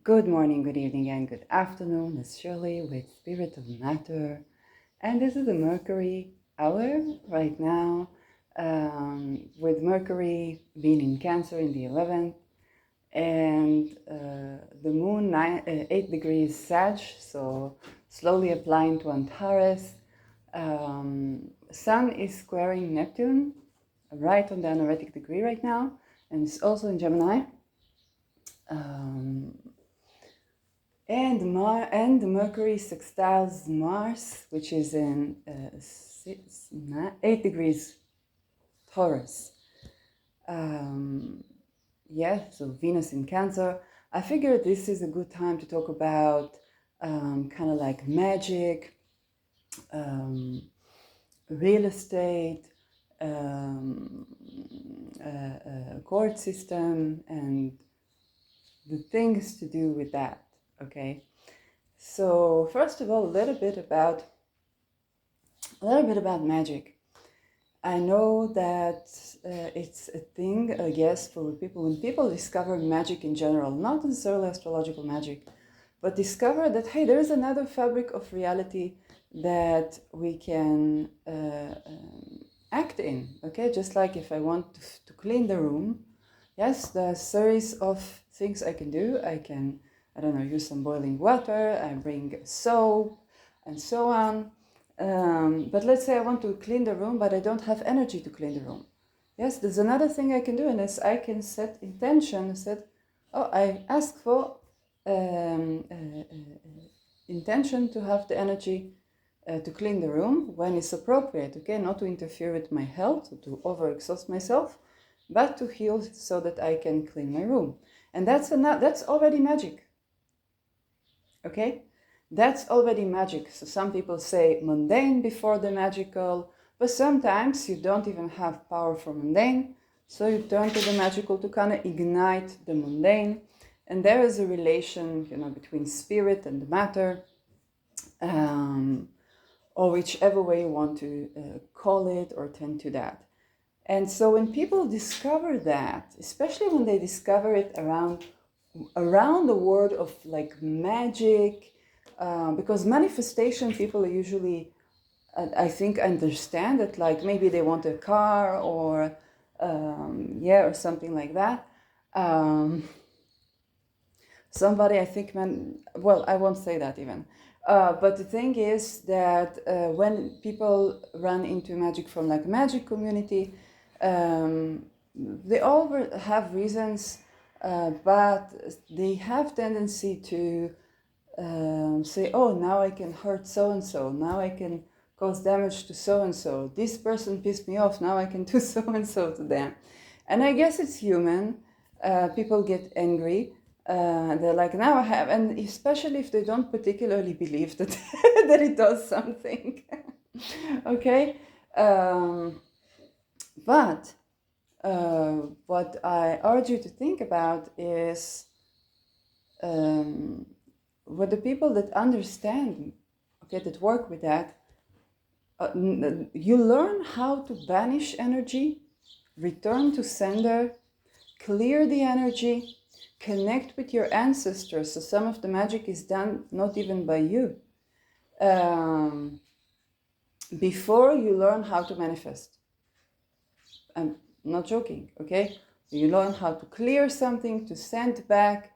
Good morning, good evening, and good afternoon. It's Shirley with Spirit of Matter. And this is the Mercury hour right now, with Mercury being in Cancer in the 11th, and the moon 8 degrees Sag, so slowly applying to Antares. Sun is squaring Neptune right on the anaretic degree right now, and it's also in Gemini. And Mercury sextiles Mars, which is in 8 degrees Taurus. So Venus in Cancer. I figured this is a good time to talk about kind of like magic, real estate, court system, and the things to do with that. Okay, so first of all, a little bit about magic. I know that it's a thing, I guess, for people. When people discover magic in general, not necessarily astrological magic, but discover that, hey, there is another fabric of reality that we can act in. Okay, just like if I want to clean the room, yes, there are a series of things I can do. I can, I don't know, use some boiling water, I bring soap, and so on. But let's say I want to clean the room, but I don't have energy to clean the room. Yes, there's another thing I can do, and is I can set intention and said, oh, I ask for intention to have the energy to clean the room when it's appropriate, okay? Not to interfere with my health, to overexhaust myself, but to heal so that I can clean my room. And that's already magic, okay? That's already magic. So some people say mundane before the magical, but sometimes you don't even have power for mundane, so you turn to the magical to kind of ignite the mundane. And there is a relation, between spirit and the matter, or whichever way you want to call it or tend to that. And so when people discover that, especially when they discover it around the word of like magic, because manifestation people usually, I think, understand that, like maybe they want a car or or something like that. Somebody, I think, I won't say that even. But the thing is that when people run into magic from like magic community, they all have reasons, but they have tendency to say, oh, now I can hurt so-and-so, now I can cause damage to so-and-so, this person pissed me off, now I can do so-and-so to them. And I guess it's human. People get angry. They're like, now I have, and especially if they don't particularly believe that that it does something. Okay, but what I urge you to think about is what the people that understand, okay, that work with that, you learn how to banish energy, return to sender, clear the energy, connect with your ancestors. So some of the magic is done not even by you. Before you learn how to manifest. I'm not joking, okay? You learn how to clear something, to send back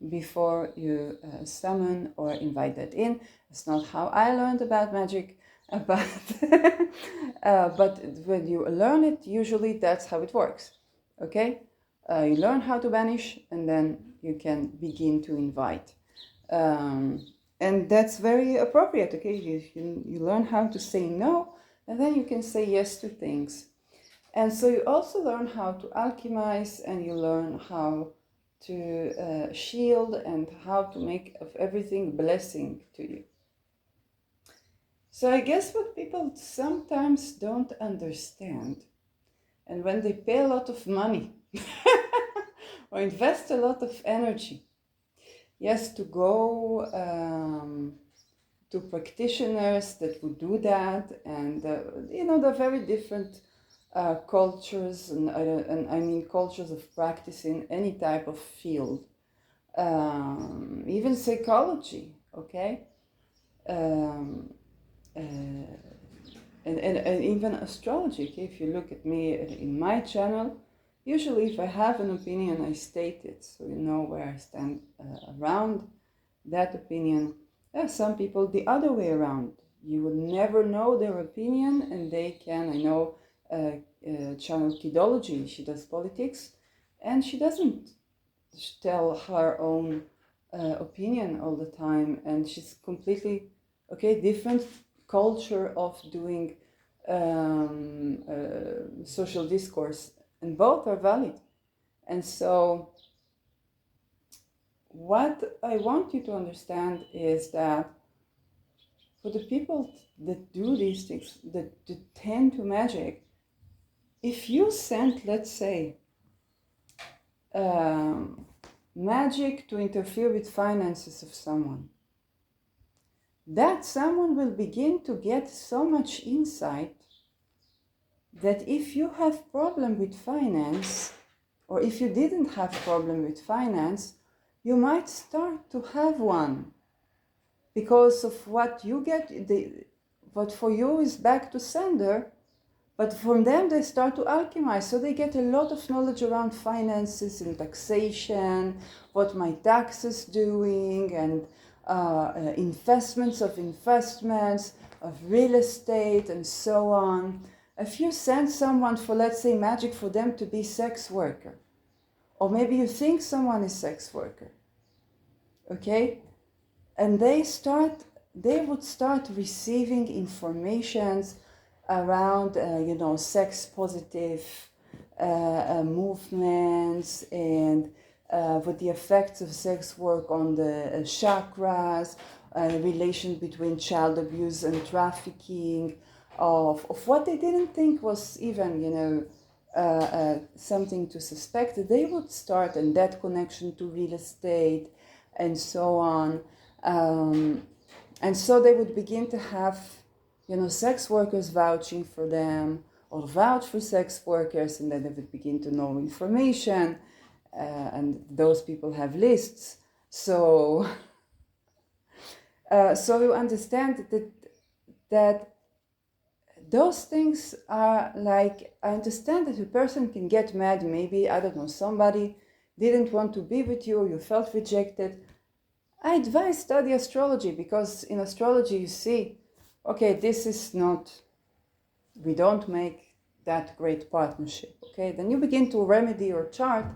before you summon or invite that in. It's not how I learned about magic, but, but when you learn it, usually that's how it works, okay? You learn how to banish, and then you can begin to invite. And that's very appropriate, okay? You learn how to say no, and then you can say yes to things. And so you also learn how to alchemize, and you learn how to shield, and how to make of everything blessing to you. So I guess what people sometimes don't understand, and when they pay a lot of money or invest a lot of energy, yes, to go to practitioners that would do that, and they're very different cultures, and I mean cultures of practice in any type of field. even psychology, okay? Um, uh, and even astrology. Okay? If you look at me in my channel, usually if I have an opinion, I state it, so you know where I stand around that opinion. There are some people the other way around. You will never know their opinion, and they can. I know channel Kidology. She does politics, and she doesn't tell her own opinion all the time, and she's completely different culture of doing social discourse, and both are valid. And so what I want you to understand is that for the people that do these things, that tend to magic, if you send, let's say, magic to interfere with finances of someone, that someone will begin to get so much insight that if you have problem with finance, or if you didn't have problem with finance, you might start to have one because of what you get. What for you is back to sender, but from them they start to alchemize. So they get a lot of knowledge around finances and taxation, what my tax is doing, and investments, of real estate, and so on. If you send someone for, let's say, magic for them to be sex worker, or maybe you think someone is sex worker, okay, and they would start receiving informations around, sex positive movements, and with the effects of sex work on the chakras, relation between child abuse and trafficking, of what they didn't think was even, something to suspect. They would start, and that connection to real estate, and so on. And so they would begin to have, sex workers vouching for them, or vouch for sex workers, and then they would begin to know information, and those people have lists. So, so you understand that those things are like, I understand that a person can get mad, maybe, I don't know, somebody didn't want to be with you, you felt rejected. I advise study astrology, because in astrology you see, okay, this is not, we don't make that great partnership, okay? Then you begin to remedy your chart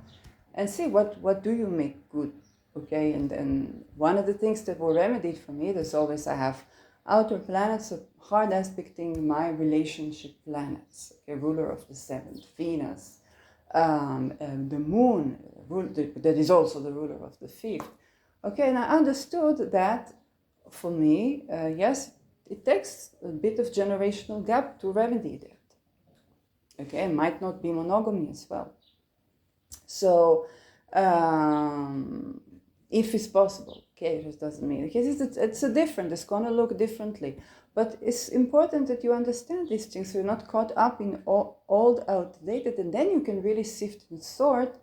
and see what do you make good, okay? And then one of the things that were remedied for me, there's always, I have outer planets hard aspecting my relationship planets, okay? Ruler of the seventh, Venus, the moon, that is also the ruler of the fifth. Okay, and I understood that for me, yes, it takes a bit of generational gap to remedy that. Okay, it might not be monogamy as well. So, if it's possible, okay, it doesn't mean, because it's a different, it's gonna look differently. But it's important that you understand these things, so you're not caught up in old, outdated, and then you can really sift and sort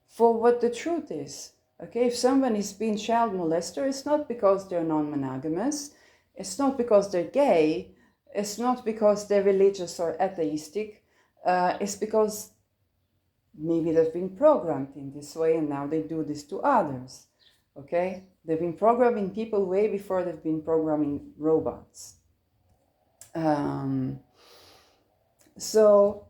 for what the truth is. Okay, if someone is being child molester, it's not because they're non-monogamous, it's not because they're gay, it's not because they're religious or atheistic, it's because maybe they've been programmed in this way and now they do this to others. Okay, they've been programming people way before they've been programming robots. So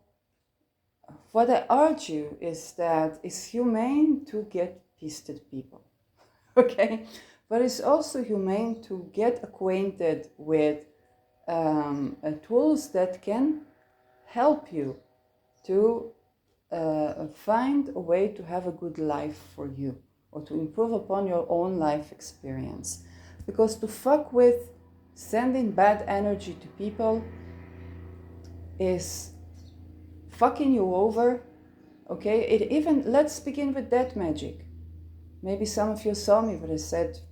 what I argue is that it's humane to get pissed at people, okay? But it's also humane to get acquainted with tools that can help you to find a way to have a good life for you, or to improve upon your own life experience. Because to fuck with sending bad energy to people is fucking you over, okay? It even, let's begin with that magic. Maybe some of you saw me, but I sent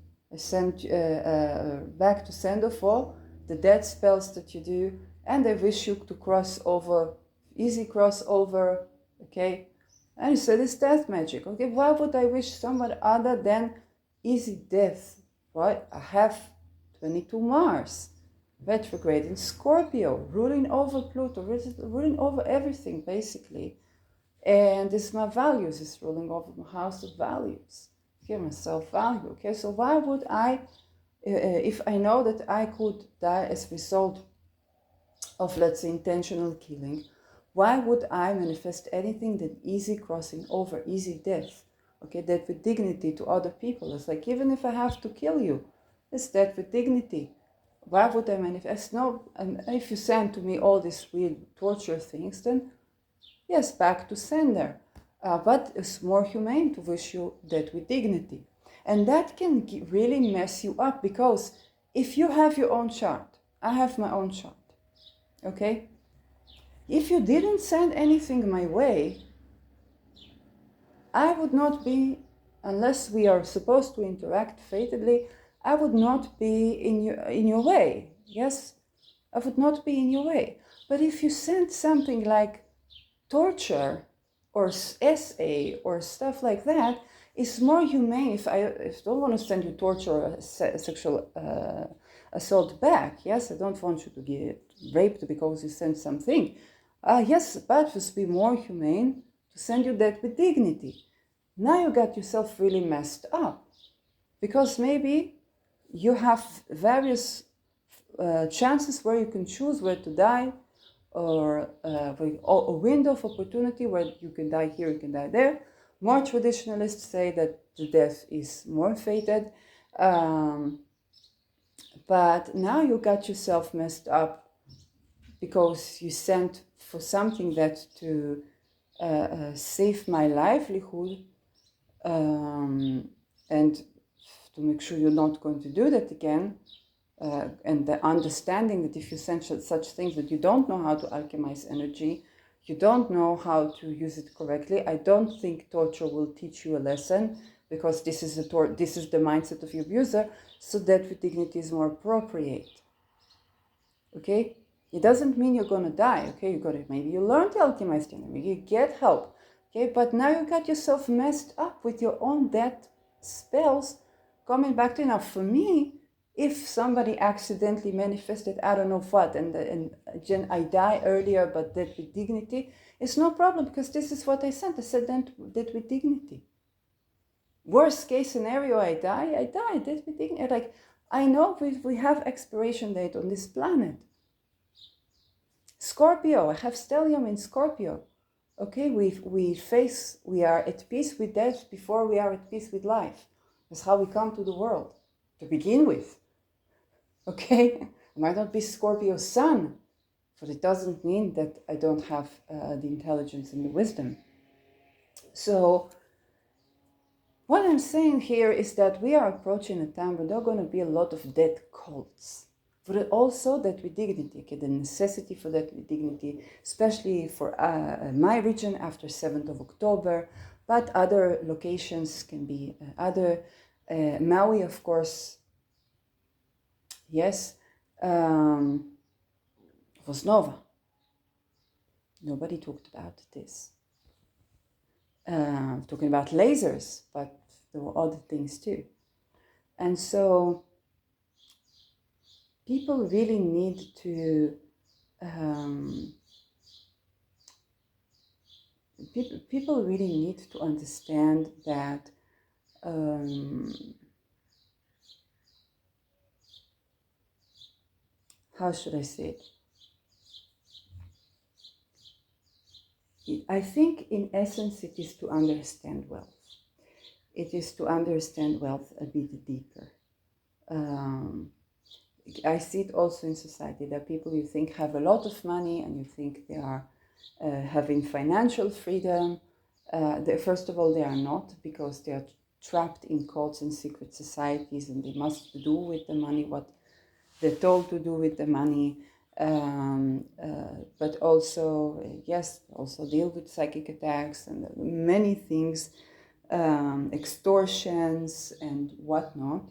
back to sender for the dead spells that you do, and I wish you to cross over, easy crossover, okay? And he said it's death magic. Okay, why would I wish someone other than easy death? Right? I have 22 Mars, retrograde in Scorpio, ruling over Pluto, ruling over everything basically. And this is my values, is ruling over my house of values. Okay, my self-value. Okay, so why would I, if I know that I could die as a result of, let's say, intentional killing, why would I manifest anything that easy crossing over, easy death? Okay, death with dignity to other people. It's like, even if I have to kill you, it's death with dignity. Why would I manifest? No, and if you send to me all these real torture things, then yes, back to sender. But it's more humane to wish you death with dignity. And that can really mess you up, because if you have your own chart, I have my own chart, okay? If you didn't send anything my way, I would not be, unless we are supposed to interact fatally, I would not be in your way. Yes, I would not be in your way. But if you send something like torture or SA or stuff like that, it's more humane. If I don't want to send you torture or sexual assault back, yes, I don't want you to get raped because you sent something. Yes, but it would be more humane to send you that with dignity. Now you got yourself really messed up, because maybe you have various chances where you can choose where to die, or a window of opportunity where you can die here, you can die there. More traditionalists say that the death is more fated, but now you got yourself messed up because you sent for something that to save my livelihood, and to make sure you're not going to do that again, and the understanding that if you send such things that you don't know how to alchemize energy, you don't know how to use it correctly. I don't think torture will teach you a lesson, because this is the mindset of your abuser, so that with dignity is more appropriate. Okay? It doesn't mean you're gonna die, okay? Maybe you learn to alchemize energy, you get help, okay? But now you got yourself messed up with your own death spells coming back to you. Now, for me, if somebody accidentally manifested, I don't know what, and I die earlier, but dead with dignity, it's no problem, because this is what I sent. I said dead with dignity. Worst case scenario, I die, dead with dignity. Like, I know we have expiration date on this planet. Scorpio, I have stellium in Scorpio. Okay, we are at peace with death before we are at peace with life. That's how we come to the world, to begin with. Okay, I might not be Scorpio sun, but it doesn't mean that I don't have the intelligence and the wisdom. So what I'm saying here is that we are approaching a time where there are going to be a lot of dead cults. But also that with dignity, okay, the necessity for that with dignity, especially for my region after 7th of October, but other locations can be Maui, of course, yes, was Nova. Nobody talked about this. Talking about lasers, but there were other things too. And so people really need to people really need to understand that how should I say it? I think in essence it is to understand wealth. It is to understand wealth a bit deeper. I see it also in society. There are people you think have a lot of money and you think they are having financial freedom. First of all, they are not, because they are trapped in cults and secret societies, and they must do with the money what they're told to do with the money. But also, yes, also deal with psychic attacks and many things, extortions and whatnot.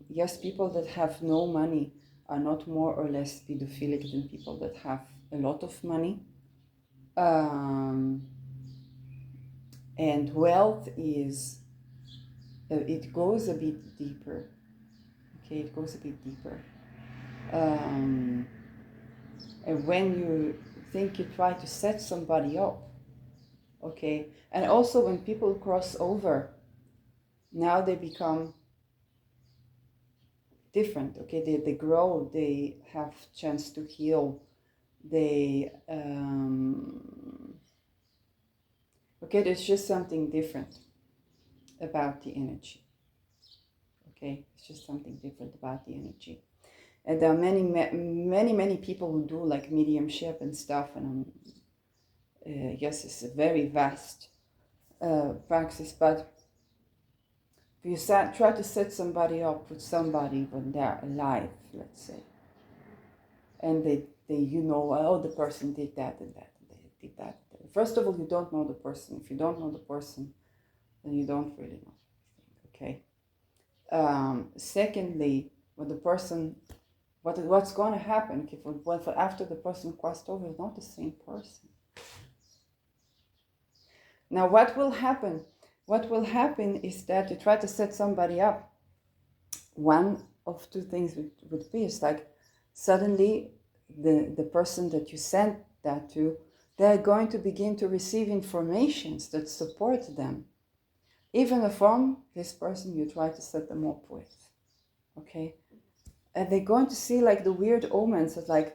Yes, people that have no money are not more or less pedophilic than people that have a lot of money. And wealth is, it goes a bit deeper. Okay, it goes a bit deeper. And when you think you try to set somebody up, okay, and also when people cross over, now they become different. Okay, they grow, they have chance to heal, they okay, there's just something different about the energy. Okay, it's just something different about the energy. And there are many people who do like mediumship and stuff, and yes, it's a very vast practice. But if you try to set somebody up with somebody when they're alive, let's say, and they oh, the person did that and that, and they did that. First of all, you don't know the person. If you don't know the person, then you don't really know anything. Okay. Secondly, when the person, what's going to happen if after the person crossed over is not the same person. Now, what will happen? What will happen is that you try to set somebody up. One of two things would be, it's like suddenly the person that you sent that to, they're going to begin to receive informations that support them, even from this person you try to set them up with. Okay? And they're going to see like the weird omens of like,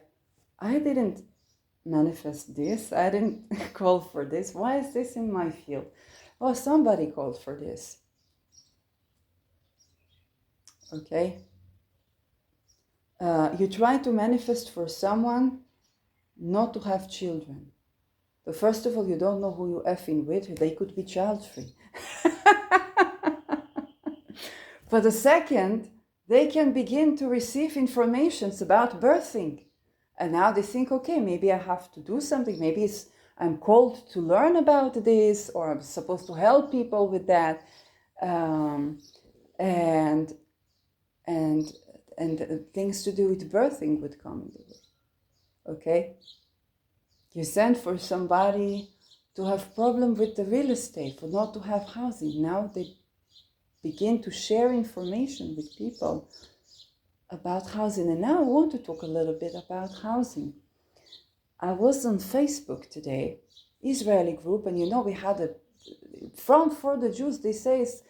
I didn't manifest this, I didn't call for this, why is this in my field? Oh, somebody called for this. Okay? You try to manifest for someone not to have children. So first of all, you don't know who you're effing with, they could be child-free. For the second, they can begin to receive informations about birthing. And now they think, okay, maybe I have to do something. Maybe I'm called to learn about this, or I'm supposed to help people with that. And things to do with birthing would come into it. Okay? You send for somebody to have problem with the real estate, for not to have housing. Now they begin to share information with people about housing. And now I want to talk a little bit about housing. I was on Facebook today, Israeli group, and we had a front for the Jews. They say it's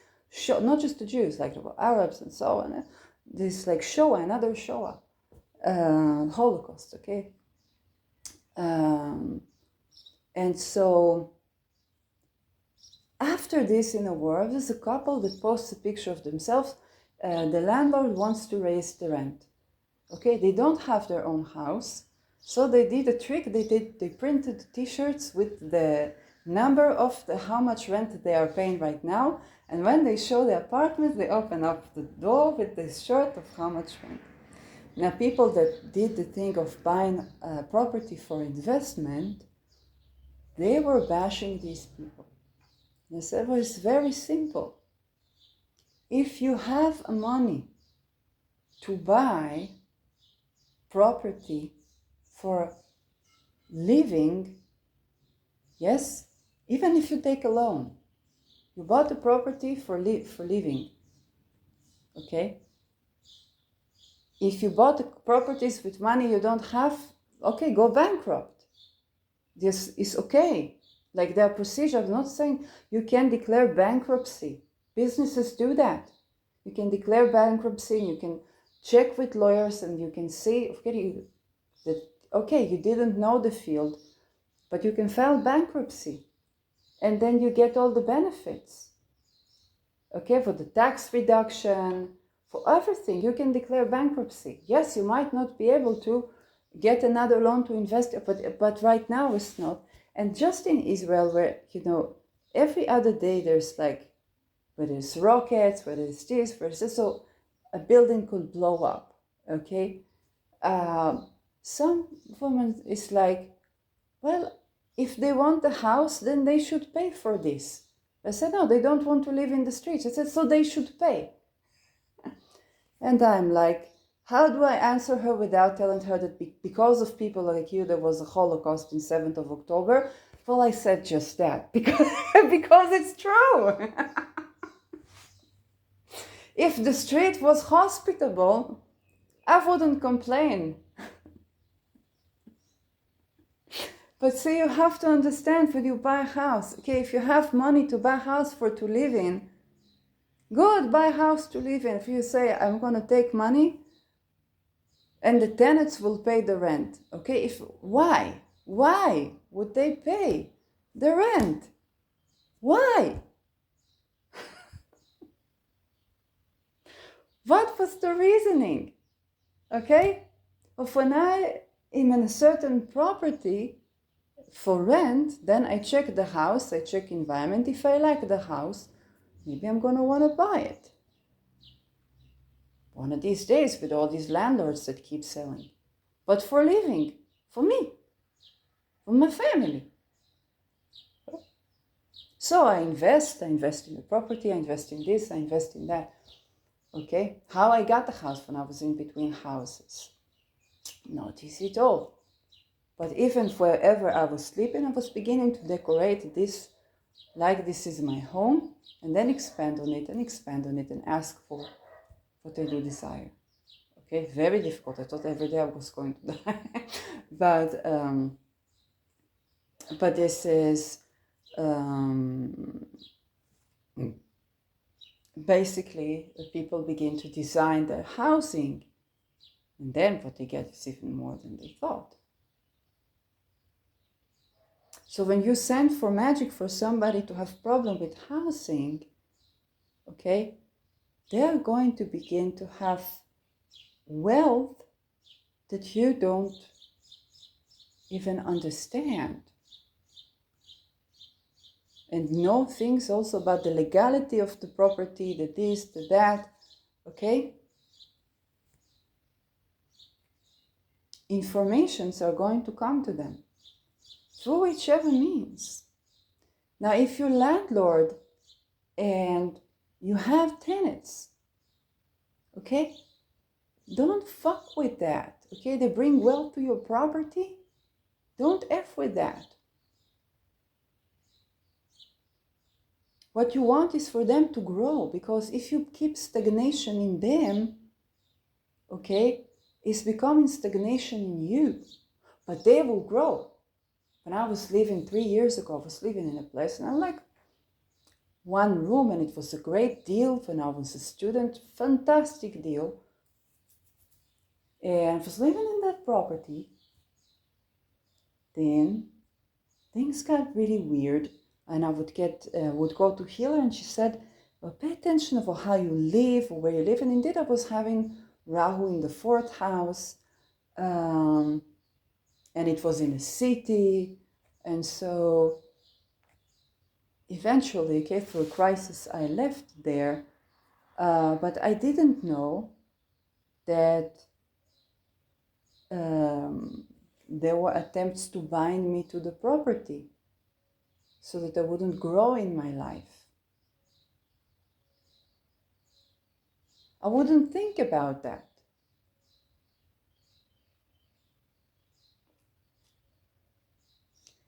not just the Jews, like the Arabs and so on. This like Shoah, another Shoah, Holocaust. Okay, and so after this, in a war, there's a couple that posts a picture of themselves. The landlord wants to raise the rent. Okay, they don't have their own house, so they did a trick. They printed T-shirts with the number of how much rent they are paying right now, and when they show the apartment, they open up the door with this shirt of how much rent. Now, people that did the thing of buying property for investment, they were bashing these people. They said, well, it's very simple. If you have money to buy property for living, yes, even if you take a loan, you bought the property for living, okay? If you bought the properties with money you don't have, okay, go bankrupt. This is okay. Like their procedure, I'm not saying you can declare bankruptcy. Businesses do that. You can declare bankruptcy, you can check with lawyers, and you can say, okay, you didn't know the field, but you can file bankruptcy, and then you get all the benefits. Okay, for the tax reduction, for everything, you can declare bankruptcy. Yes, you might not be able to get another loan to invest, but right now it's not. And just in Israel, where, every other day there's like, whether it's rockets, whether it's this, whether it's this, so a building could blow up, okay? Some woman is like, well, if they want the house, then they should pay for this. I said, no, they don't want to live in the streets. I said, so they should pay. And I'm like, how do I answer her without telling her that because of people like you, there was a Holocaust in 7th of October? Well, I said just that because, because it's true. If the street was hospitable, I wouldn't complain. But see, you have to understand when you buy a house, okay, if you have money to buy a house to live in, good, buy a house to live in. If you say, I'm going to take money and the tenants will pay the rent, okay, why would they pay the rent? Why? What was the reasoning? Okay, if when I am in a certain property for rent, then I check the house, I check environment. If I like the house, maybe I'm gonna want to buy it one of these days with all these landlords that keep selling. But for living, for me, for my family. So I invest in the property, I invest in this, I invest in that. Okay, how I got the house when I was in between houses. Not easy at all. But even wherever I was sleeping, I was beginning to decorate this like this is my home, and then expand on it and ask for what I do desire. Okay, very difficult. I thought every day I was going to die. But this is basically people begin to design their housing, and then what they get is even more than they thought. So when you send for magic for somebody to have problem with housing, okay, they're going to begin to have wealth that you don't even understand. And know things also about the legality of the property, the this, the that, okay? Informations are going to come to them through whichever means. Now, if you're landlord and you have tenants, okay, don't fuck with that, okay? They bring wealth to your property. Don't F with that. What you want is for them to grow, because if you keep stagnation in them, okay, it's becoming stagnation in you, but they will grow. When I was living 3 years ago, I was living in a place and I'm like, one room, and it was a great deal when I was a student, fantastic deal. And I was living in that property. Then things got really weird, and I would go to healer, and she said, well, pay attention of how you live or where you live. And indeed, I was having Rahu in the 4th house, and it was in a city, and so eventually, okay, for a crisis, I left there, but I didn't know that there were attempts to bind me to the property so that I wouldn't grow in my life. I wouldn't think about that.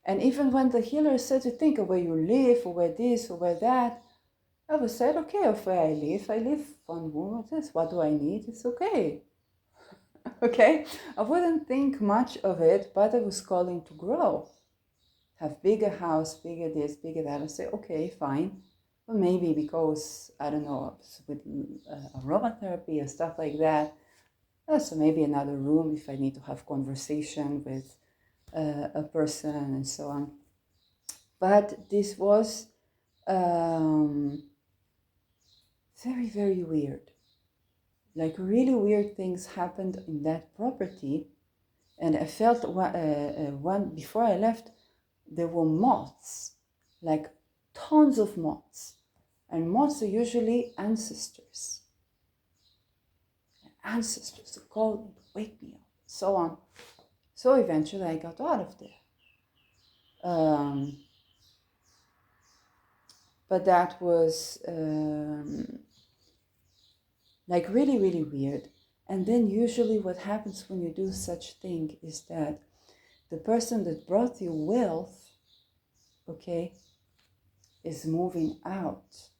And even when the healer said to think of where you live, or where this, or where that, I was said, okay, of where I live one room, this, what do I need? It's okay. Okay? I wouldn't think much of it, but I was calling to grow. Have bigger house, bigger this, bigger that. I say, okay, fine. Well, maybe because, I don't know, with aromatherapy or stuff like that. So maybe another room if I need to have conversation with a person and so on. But this was very, very weird. Like really weird things happened in that property. And I felt one before I left, there were moths, like tons of moths. And moths are usually ancestors. Ancestors who call me, wake me up, so on. So eventually I got out of there. But that was like really, really weird. And then usually what happens when you do such thing is that the person that brought you wealth okay, is moving out,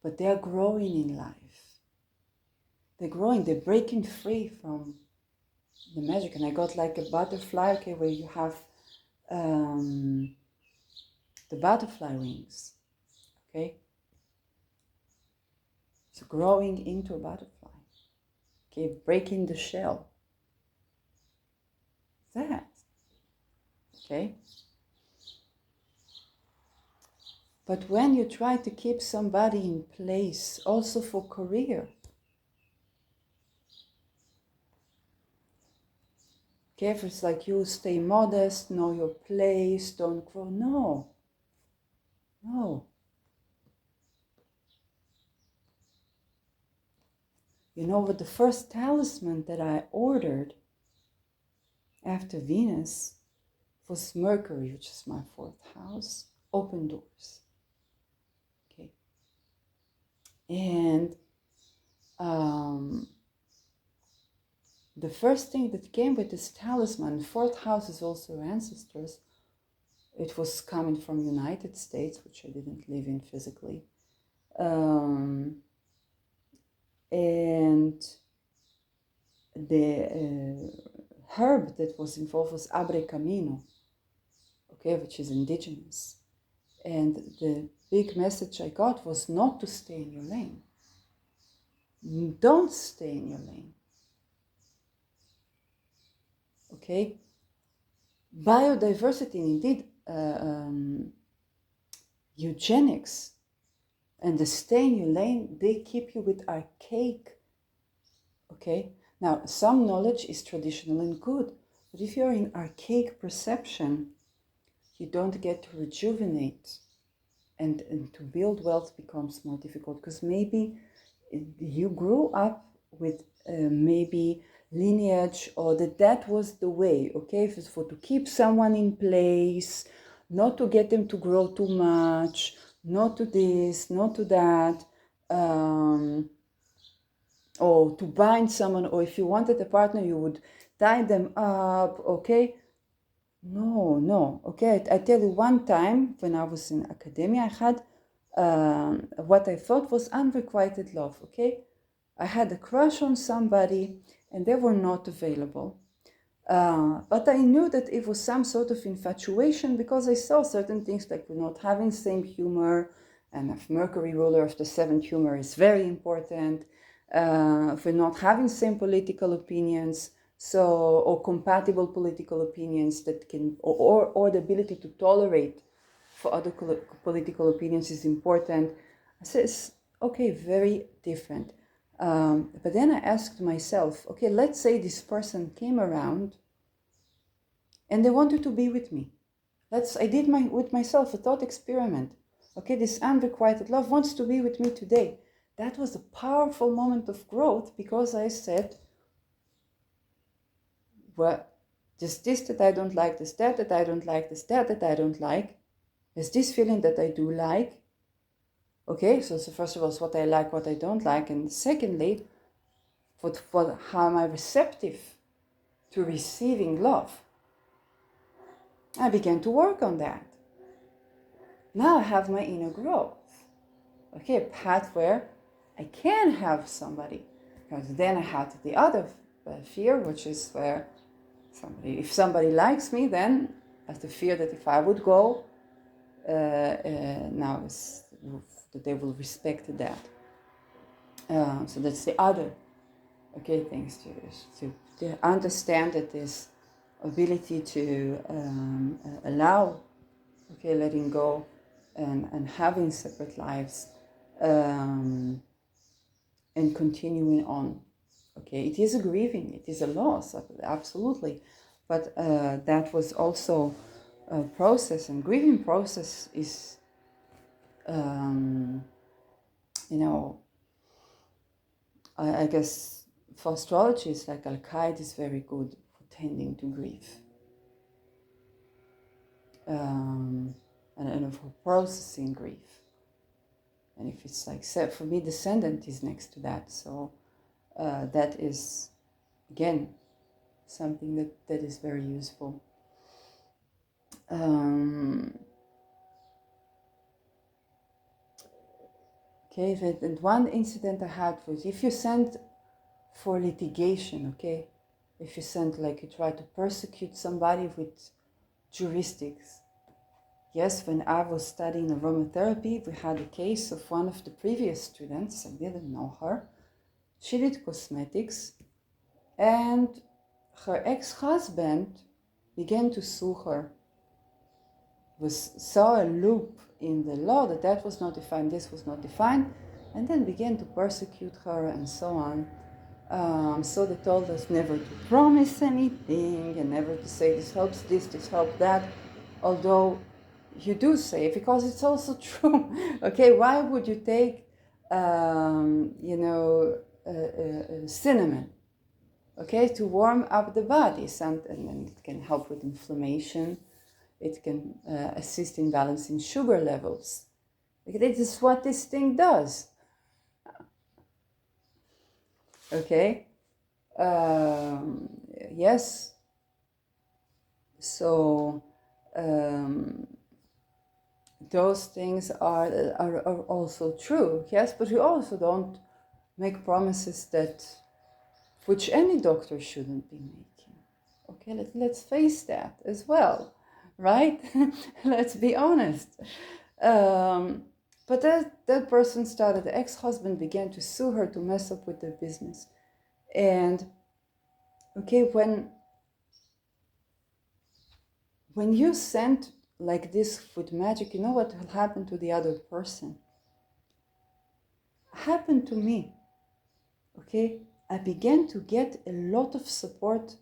but they're growing in life. They're growing, they're breaking free from the magic. And I got like a butterfly, okay, where you have the butterfly wings, okay? So growing into a butterfly, okay, breaking the shell. That, okay? But when you try to keep somebody in place, also for career, okay, if it's like you stay modest, know your place, don't grow, no. You know what, the first talisman that I ordered after Venus was Mercury, which is my 4th house, open doors. Okay. And the first thing that came with this talisman, 4th house is also ancestors. It was coming from United States, which I didn't live in physically. And the herb that was involved was Abre Camino, okay, which is indigenous. And the big message I got was not to stay in your lane. Don't stay in your lane. Okay? Biodiversity, indeed, eugenics, and the stay in your lane, they keep you with archaic. Okay? Now, some knowledge is traditional and good, but if you're in archaic perception, you don't get to rejuvenate, and to build wealth becomes more difficult, because maybe you grew up with maybe lineage, or that was the way, okay, if it's for to keep someone in place, not to get them to grow too much, not to this, not to that, or to bind someone, or if you wanted a partner, you would tie them up, okay? No, okay. I tell you, one time when I was in academia, I had what I thought was unrequited love, okay? I had a crush on somebody and they were not available. But I knew that it was some sort of infatuation, because I saw certain things like we're not having same humor, and if Mercury ruler of the 7th, humor is very important. If we're not having same political opinions, or compatible political opinions that can, or the ability to tolerate for other political opinions is important. I said, okay, very different. But then I asked myself, okay, let's say this person came around and they wanted to be with me. I did with myself a thought experiment. Okay, this unrequited love wants to be with me today. That was a powerful moment of growth, because I said, well, there's this that I don't like, there's that I don't like, there's that I don't like. There's this feeling that I do like. Okay, so first of all, it's what I like, what I don't like. And secondly, how am I receptive to receiving love? I began to work on that. Now I have my inner growth. Okay, a path where I can have somebody. Because then I had the other fear, which is where if somebody likes me, then I have the fear that if I would go, now is that they will respect that. So that's the other, okay, things to understand, that this ability to allow, okay, letting go and having separate lives, and continuing on. Okay, it is a grieving, it is a loss, absolutely, but that was also a process, and grieving process is, I guess for astrology, it's like Al-Qaeda is very good for tending to grief, and for processing grief. And if it's like, for me, descendant is next to that, so that is, again, something that is very useful. Okay, and one incident I had was if you send for litigation, okay, if you send, like, you try to persecute somebody with juristics. Yes, when I was studying aromatherapy, we had a case of one of the previous students. I didn't know her. She did cosmetics, and her ex-husband began to sue her. Saw a loop in the law that was not defined, this was not defined, and then began to persecute her and so on. So they told us never to promise anything and never to say this helps that, although you do say it because it's also true. Okay, why would you take, cinnamon, okay, to warm up the body? And it can help with inflammation. It can assist in balancing sugar levels. This is what this thing does. Okay. Yes. So those things are also true. Yes, but we also don't make promises which any doctor shouldn't be making. Okay, let's face that as well, right? Let's be honest. But that person started, the ex-husband began to sue her to mess up with their business. And okay, when you send like this with magic, you know what will happen to the other person? Happened to me. Okay, I began to get a lot of support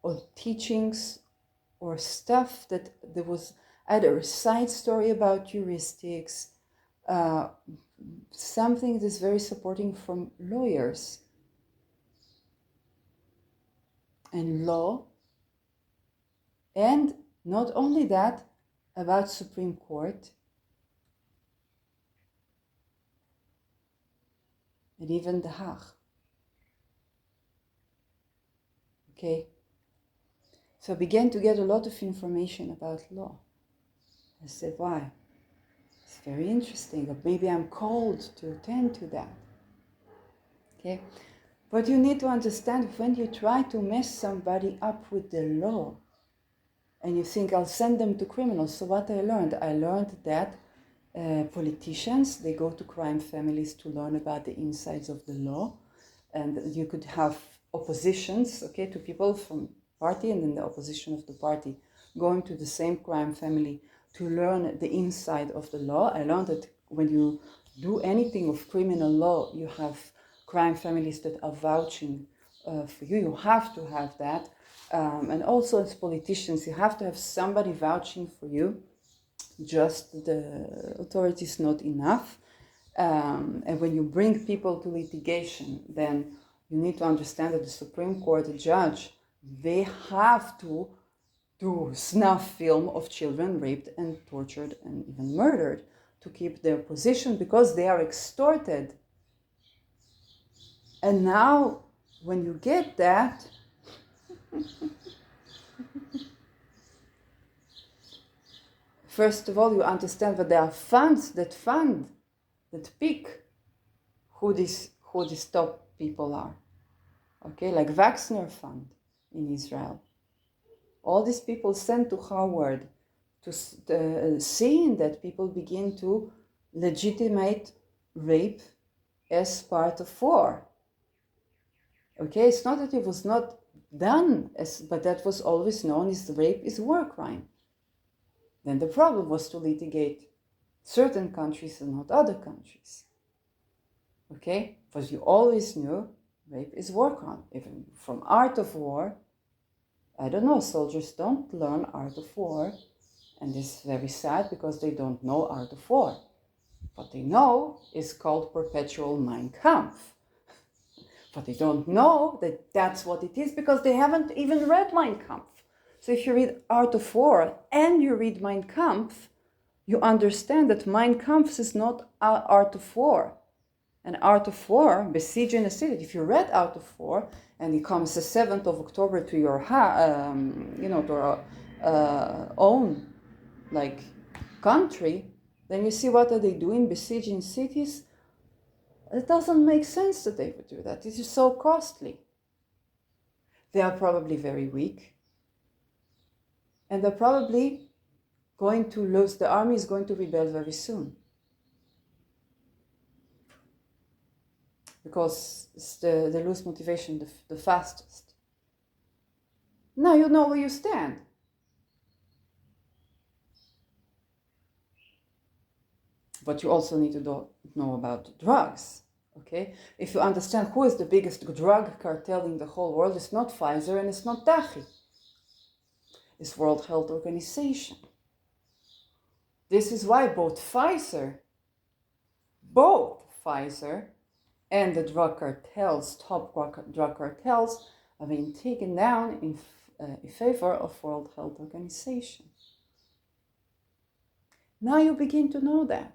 or teachings or stuff that there was either a side story about heuristics, something that's very supporting from lawyers and law, and not only that, about Supreme Court, and even The Hague. Okay, so I began to get a lot of information about law. I said, why? It's very interesting, or maybe I'm called to attend to that. Okay, but you need to understand, when you try to mess somebody up with the law, and you think I'll send them to criminals. So what I learned that politicians, they go to crime families to learn about the insides of the law, and you could have oppositions, okay, to people from party, and then the opposition of the party going to the same crime family to learn the inside of the law. I learned that when you do anything of criminal law, you have crime families that are vouching for you. You have to have that. And also as politicians, you have to have somebody vouching for you. Just the authority is not enough. And when you bring people to litigation, then you need to understand that the Supreme Court judge, they have to do snuff film of children raped and tortured and even murdered to keep their position, because they are extorted. And now, when you get that, first of all, you understand that there are funds that pick who these top people are. Okay, like Wagner Fund in Israel. All these people sent to Harvard to seeing that people begin to legitimate rape as part of war. Okay, it's not that it was not done, but that was always known as rape is war crime. Then the problem was to litigate certain countries and not other countries. Okay, because you always knew rape is war crime. Even from Art of War, I don't know, soldiers don't learn Art of War, and this is very sad because they don't know Art of War. What they know is called perpetual Mein Kampf. But they don't know that that's what it is because they haven't even read Mein Kampf. So if you read Art of War and you read Mein Kampf, you understand that Mein Kampf is not Art of War. An Art of War, besieging a city. If you read Art of War and it comes the 7th of October to your to our own country, Then you see what are they doing, besieging cities. It doesn't make sense that they would do that. It is so costly. They are probably very weak. And they're probably going to lose, the army is going to rebel very soon. Because they lose motivation the fastest. Now you know where you stand. But you also need to know about drugs, okay? If you understand who is the biggest drug cartel in the whole world, it's not Pfizer and it's not Dahi. It's World Health Organization. This is why both Pfizer and the drug cartels, top drug cartels, are being taken down in favor of World Health Organization. Now you begin to know that.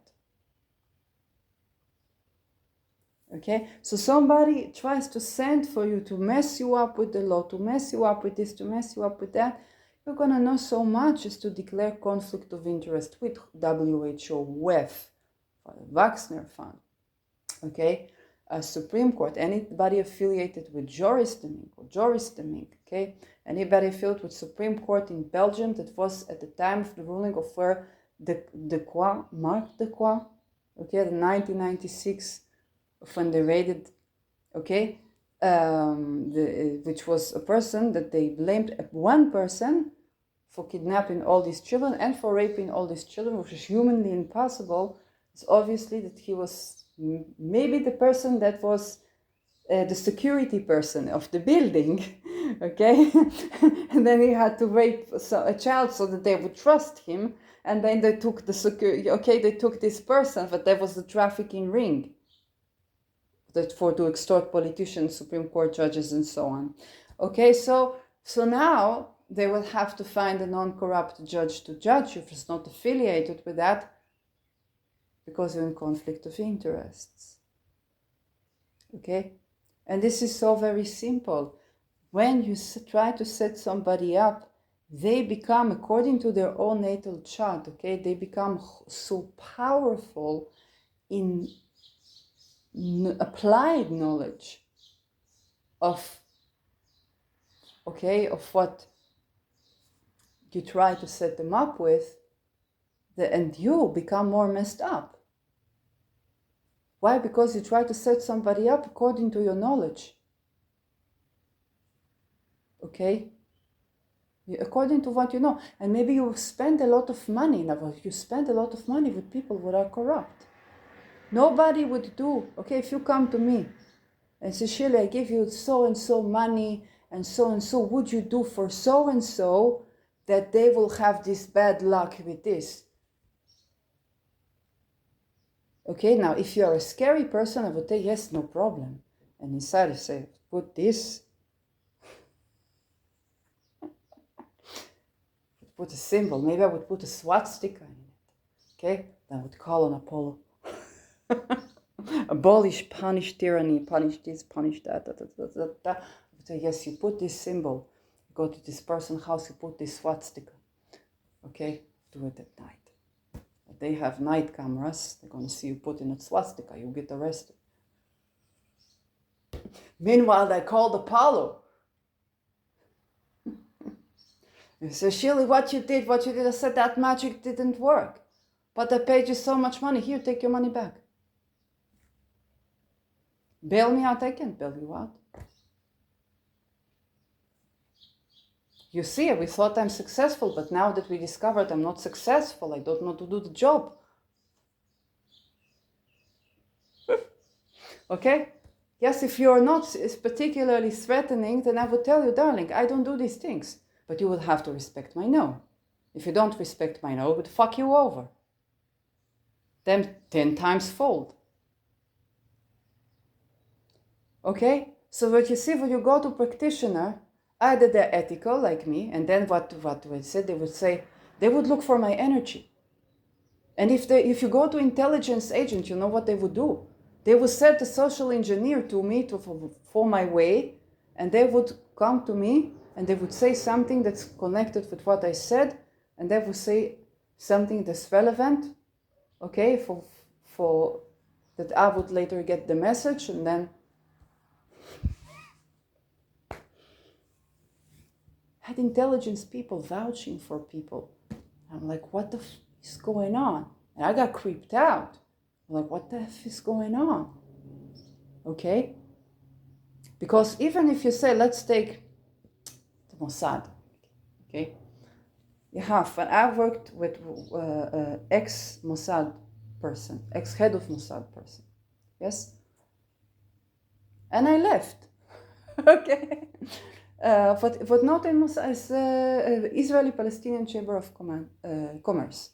Okay, so somebody tries to send for you to mess you up with the law, to mess you up with this, to mess you up with that. You're gonna know so much as to declare conflict of interest with WHO, WEF, Wagner Fund. Okay, Supreme Court, anybody affiliated with Joris de Mink, okay, anybody affiliated with Supreme Court in Belgium that was at the time of the ruling of where Marc Decroix, okay, the 1996. When they raided, okay, which was a person that they blamed one person for kidnapping all these children and for raping all these children, which is humanly impossible. It's obviously that he was maybe the person that was the security person of the building, okay, and then he had to rape a child so that they would trust him, and then they took the security, okay, they took this person, but that was the trafficking ring. To extort politicians, Supreme Court judges, and so on. Okay, so now they will have to find a non-corrupt judge to judge you if it's not affiliated with that, because you're in conflict of interests. Okay, and this is so very simple. When you try to set somebody up, they become, according to their own natal chart, okay, they become so powerful in applied knowledge of what you try to set them up with, and you become more messed up. Why? Because you try to set somebody up according to your knowledge. Okay? According to what you know. And maybe you spend a lot of money. Now, you spend a lot of money with people who are corrupt. Nobody would do, okay, if you come to me and say, Shirley, I give you so-and-so money and so, would you do for so-and-so that they will have this bad luck with this? Okay, now if you are a scary person, I would say, yes, no problem. And inside I say, put this, put a symbol, maybe I would put a swastika in it. Okay, then I would call on Apollo. Abolish, punish tyranny, punish this, punish that. So yes, you put this symbol, you go to this person's house, you put this swastika. Okay, do it at night. They have night cameras, they're going to see you putting a swastika, you get arrested. Meanwhile, they called Apollo. You say, Shirley, what you did, I said that magic didn't work. But I paid you so much money, here, take your money back. Bail me out, I can't bail you out. You see, we thought I'm successful, but now that we discovered I'm not successful, I don't know to do the job. Okay? Yes, if you're not particularly threatening, then I would tell you, darling, I don't do these things. But you will have to respect my no. If you don't respect my no, I would fuck you over. Then 10 times fold. Okay? So what you see, when you go to practitioner, either they're ethical like me, and then what they said, they would say, they would look for my energy. And if you go to intelligence agent, you know what they would do? They would set a social engineer to me for my way, and they would come to me and they would say something that's connected with what I said, and they would say something that's relevant, okay, for that I would later get the message, and then had intelligence people vouching for people. I'm like, what the f is going on? And I got creeped out. I'm like, what the f is going on? Okay? Because even if you say, let's take the Mossad, okay? You have, and I've worked with ex-Mossad person, ex-head of Mossad person, yes? And I left, okay? But not in Mossad, it's Israeli-Palestinian Chamber of Commerce,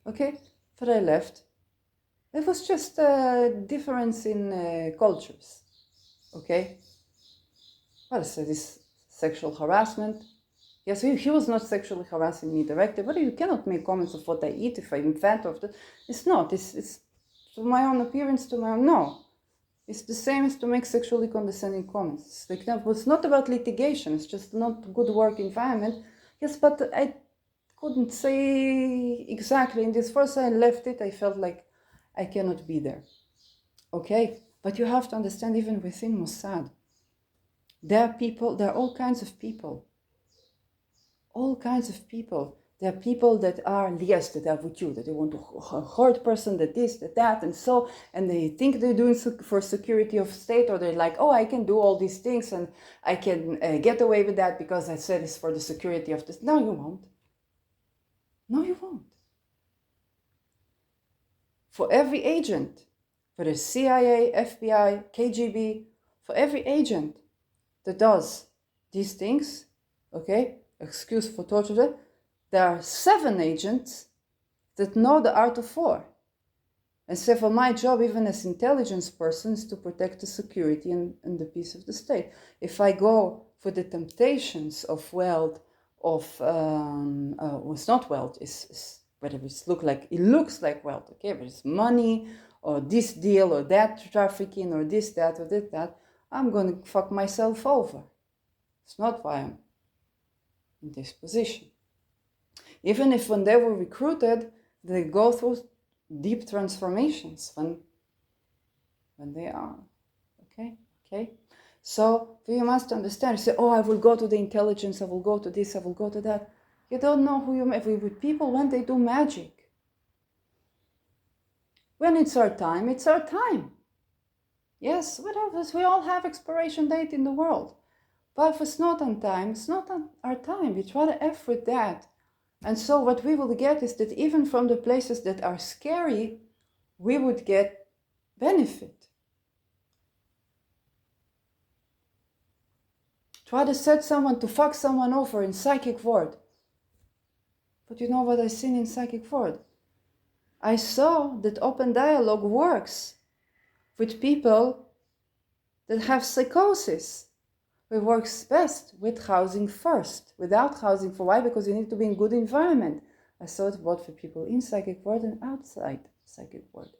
okay? But I left. It was just a difference in cultures, okay? Well, so this sexual harassment. Yes, he was not sexually harassing me directly, but you cannot make comments of what I eat if I'm fat or it's not. It's to my own appearance, to my own, no. It's the same as to make sexually condescending comments. It's like, no, it's not about litigation. It's just not good work environment. Yes, but I couldn't say exactly. In this first I left it, I felt like I cannot be there. Okay, but you have to understand, even within Mossad, there are people, there are all kinds of people. All kinds of people. There are people that are, yes, that are with you, that they want to hurt person, that this, that, and so, and they think they're doing for security of state, or they're like, oh, I can do all these things and I can get away with that because I said it's for the security of this. No, you won't. No, you won't. For every agent, whether CIA, FBI, KGB, for every agent that does these things, okay, excuse for torture, there are 7 agents that know the art of war. And so for my job, even as intelligence person, is to protect the security and the peace of the state. If I go for the temptations of wealth, of it's not wealth, it's whatever it looks like wealth, okay, but it's money or this deal or that trafficking or this, that, or that, I'm going to fuck myself over. It's not why I'm in this position. Even if when they were recruited, they go through deep transformations when they are, okay? So you must understand, you say, oh, I will go to the intelligence, I will go to this, I will go to that. You don't know who you met with people when they do magic. When it's our time, it's our time. Yes, whatever, we all have expiration date in the world. But if it's not on time, it's not on our time. We try to F with that. And so what we will get is that even from the places that are scary, we would get benefit. Try to set someone to fuck someone over in psychic ward. But you know what I seen in psychic ward? I saw that open dialogue works with people that have psychosis. It works best with housing first. Without housing, for why? Because you need to be in good environment. I saw it both for people in psychic world and outside psychic world.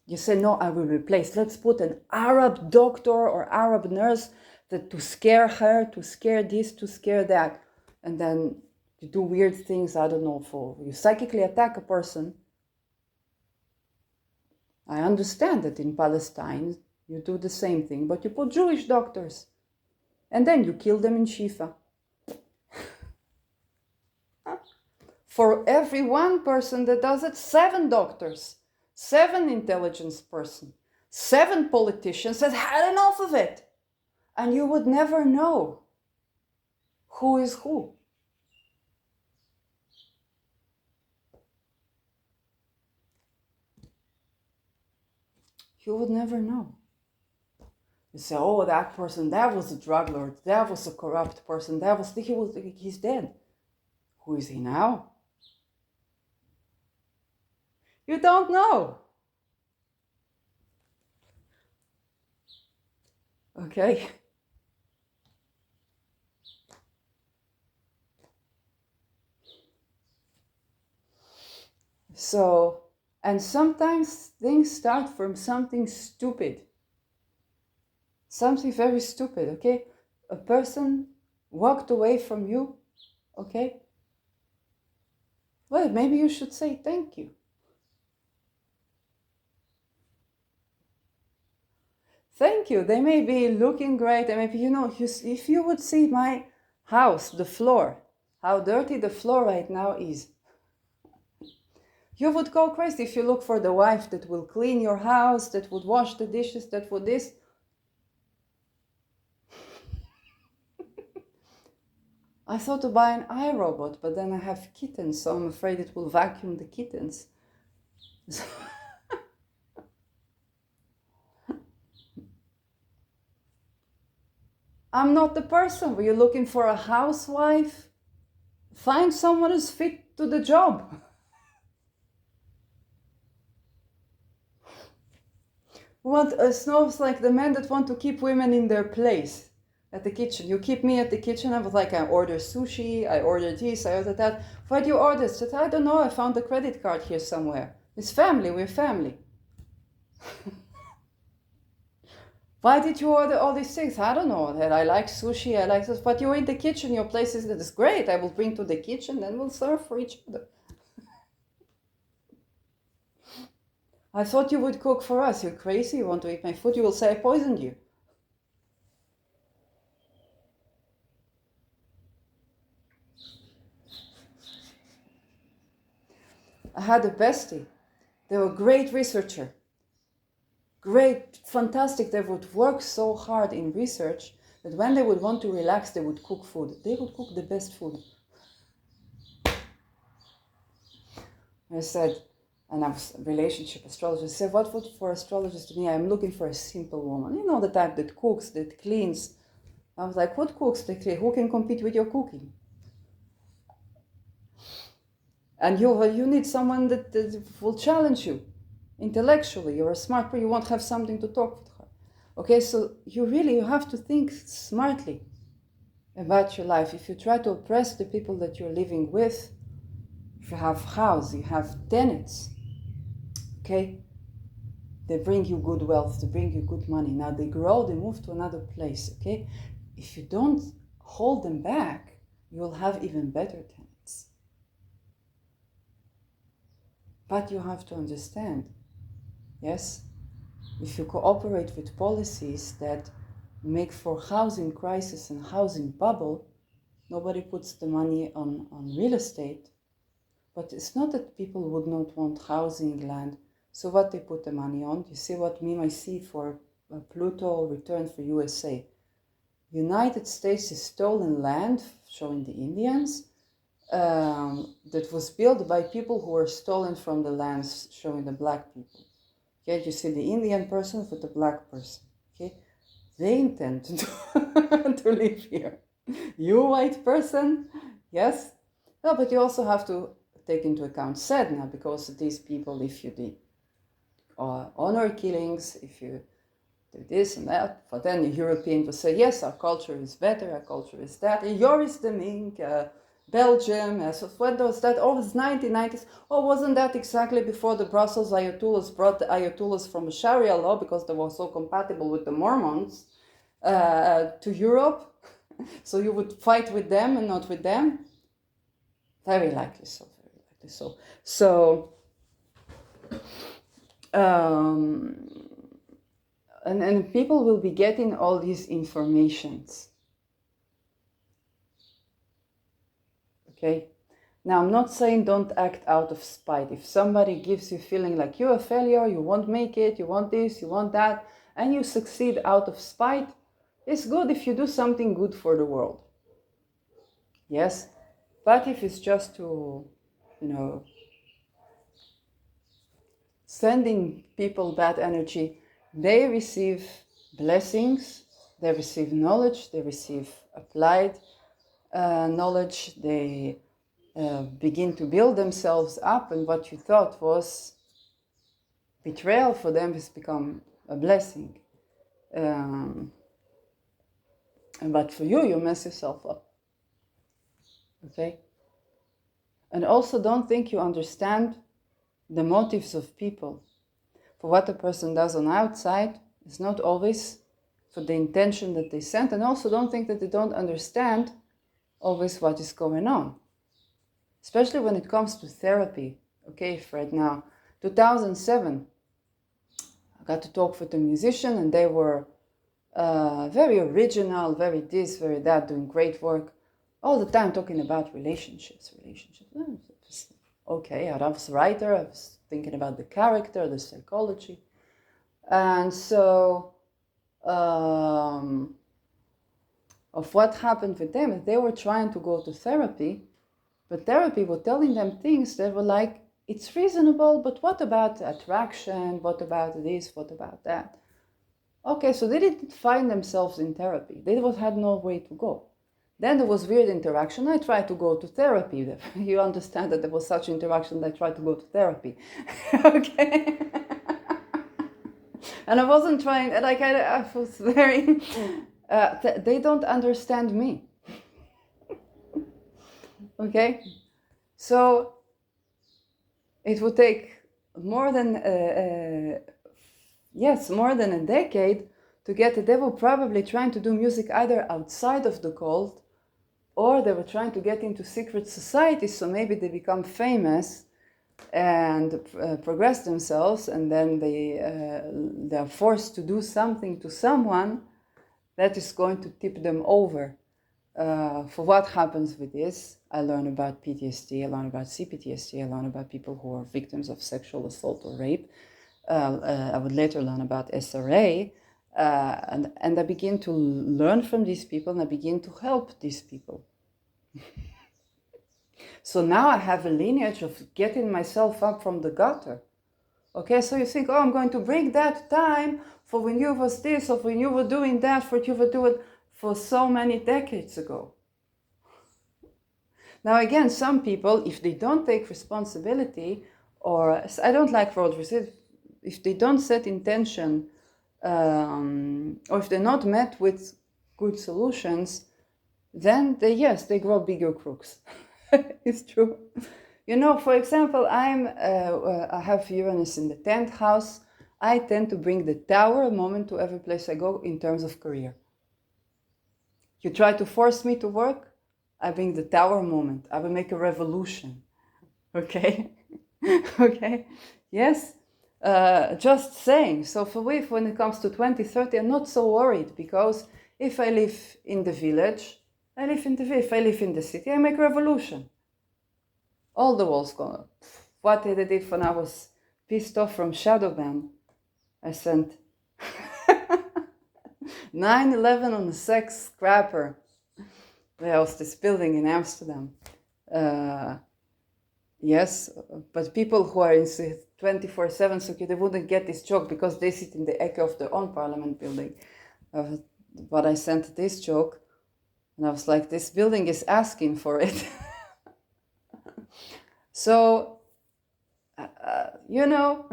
You say, no, I will replace. Let's put an Arab doctor or Arab nurse that to scare her, to scare this, to scare that. And then you do weird things, I don't know, for you psychically attack a person. I understand that in Palestine you do the same thing, but you put Jewish doctors and then you kill them in Shifa. For every one person that does it, 7 doctors, 7 intelligence person, 7 politicians that had enough of it. And you would never know who is who. You would never know. You say, oh, that person, that was a drug lord, that was a corrupt person, he's dead. Who is he now? You don't know. Okay? So, and sometimes things start from something stupid. Something very stupid, okay? A person walked away from you Okay? Well, maybe you should say thank you. Thank you. They may be looking great, and maybe, if you would see my house, the floor, how dirty the floor right now is. You would go crazy if you look for the wife that will clean your house, that would wash the dishes, that would this. I thought to buy an iRobot, but then I have kittens, so I'm afraid it will vacuum the kittens. I'm not the person. Were you looking for a housewife? Find someone who's fit to the job. It's not like the men that want to keep women in their place at the kitchen. You keep me at the kitchen. I was like, I order sushi, I order this, I order that. Why do you order? I said, I don't know. I found the credit card here somewhere. It's family. We're family. Why did you order all these things? I don't know. That I like sushi, I like this. But you're in the kitchen, your place is great. I will bring to the kitchen, then we'll serve for each other. I thought you would cook for us. You're crazy. You want to eat my food? You will say I poisoned you. I had a bestie. They were a great researcher. Great, fantastic. They would work so hard in research that when they would want to relax, they would cook food. They would cook the best food. I said, and I was a relationship astrologist. I said, what would for astrologist to me? I'm looking for a simple woman. You know, the type that cooks, that cleans. I was like, what cooks, that clean? Who can compete with your cooking? And you need someone that will challenge you intellectually. You're a smart person. You won't have something to talk with her. Okay, so you have to think smartly about your life. If you try to oppress the people that you're living with, if you have house, you have tenants, okay, they bring you good wealth, they bring you good money. Now they grow, they move to another place, okay? If you don't hold them back, you will have even better tenants. But you have to understand, yes, if you cooperate with policies that make for housing crisis and housing bubble, nobody puts the money on real estate. But it's not that people would not want housing land. So what they put the money on? You see what meme I see for Pluto return for USA. United States is stolen land, showing the Indians, that was built by people who were stolen from the lands, showing the black people. Okay, you see the Indian person with the black person. Okay, they intend to live here. You white person, yes. No, but you also have to take into account Sedna, because these people, if you did honor killings, if you do this and that, but then the European will say, yes, our culture is better, our culture is that. Joris de Mink, Belgium, so when was that? Oh, it's 1990s. Oh, wasn't that exactly before the Brussels Ayatollahs brought the Ayatollahs from Sharia law, because they were so compatible with the Mormons, to Europe? So you would fight with them and not with them? Very likely so, very likely so. So, and people will be getting all these informations. Okay? Now, I'm not saying don't act out of spite. If somebody gives you feeling like you're a failure, you won't make it, you want this, you want that, and you succeed out of spite, it's good if you do something good for the world. Yes? But if it's just to, sending people bad energy, they receive blessings, they receive knowledge, they receive applied knowledge, they begin to build themselves up, and what you thought was betrayal for them has become a blessing. But for you, you mess yourself up. Okay? And also don't think you understand the motives of people. For what a person does on the outside is not always for the intention that they sent. And also don't think that they don't understand always what is going on, especially when it comes to therapy. Okay, if right now, 2007, I got to talk with a musician, and they were very original, very this, very that, doing great work, all the time talking about relationships. Okay, I was a writer, I was thinking about the character, the psychology. And so, of what happened with them, they were trying to go to therapy, but therapy were telling them things that were like, it's reasonable, but what about attraction? What about this? What about that? Okay, so they didn't find themselves in therapy. They had no way to go. Then there was weird interaction. I tried to go to therapy. You understand that there was such interaction that I tried to go to therapy. Okay. And I wasn't trying, like I was very, they don't understand me. Okay. So it would take more than, more than a decade to get it. They were probably trying to do music either outside of the cult, or they were trying to get into secret societies, so maybe they become famous and progress themselves, and then they're forced to do something to someone that is going to tip them over. For what happens with this, I learn about PTSD, I learn about CPTSD, I learn about people who are victims of sexual assault or rape. I would later learn about SRA, and I begin to learn from these people, and I begin to help these people. So now I have a lineage of getting myself up from the gutter. Okay, so you think, oh, I'm going to bring that time for when you was this, or when you were doing that, for what you were doing for so many decades ago. Now again, some people, if they don't take responsibility, or I don't like roles, if they don't set intention, or if they're not met with good solutions, then they grow bigger crooks. It's true. You know, for example, I have Uranus in the 10th house. I tend to bring the Tower moment to every place I go in terms of career. You try to force me to work, I bring the Tower moment. I will make a revolution. Okay? Okay? Yes? Just saying. So for me, when it comes to 2030, I'm not so worried, because if I live in the village, I live in the village. If I live in the city, I make a revolution. All the walls gone. What did I did when I was pissed off from Shadowban? I sent 9/11 on a sex scrapper. There was this building in Amsterdam. Yes, but people who are in 24/7 security, they wouldn't get this joke because they sit in the echo of their own parliament building. But I sent this joke, and I was like, this building is asking for it. So, you know,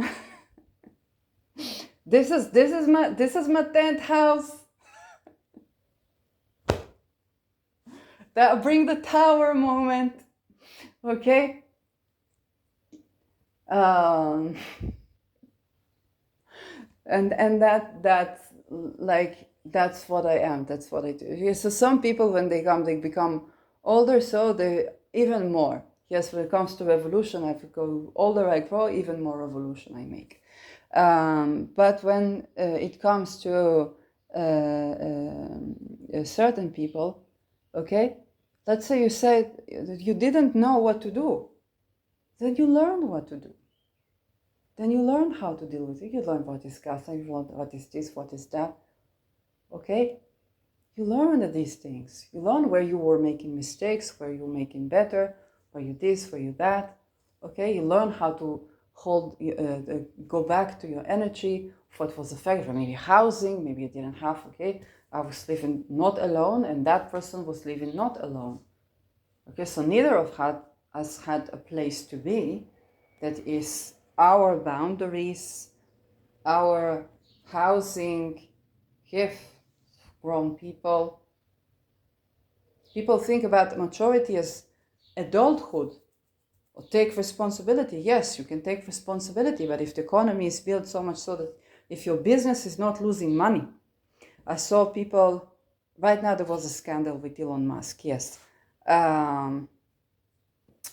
this is my 10th house. That bring the Tower moment, okay? And that's what I am. That's what I do. Yeah, so some people, when they become older, so they even more. Yes, when it comes to revolution, I go older I grow, even more revolution I make. But when it comes to certain people, okay, let's say you said that you didn't know what to do, then you learn what to do. Then you learn how to deal with it. You learn what is Kasa, you learn what is this, what is that. Okay? You learn these things. You learn where you were making mistakes, where you were making better, where you this, where you that. Okay? You learn how to go back to your energy, what was affected, maybe housing, maybe you didn't have, okay? I was living not alone, and that person was living not alone. Okay, so neither of us had a place to be that is our boundaries, our housing, if grown people. People think about maturity as adulthood, or take responsibility. Yes, you can take responsibility, but if the economy is built so much so that if your business is not losing money. I saw people, right now there was a scandal with Elon Musk, yes.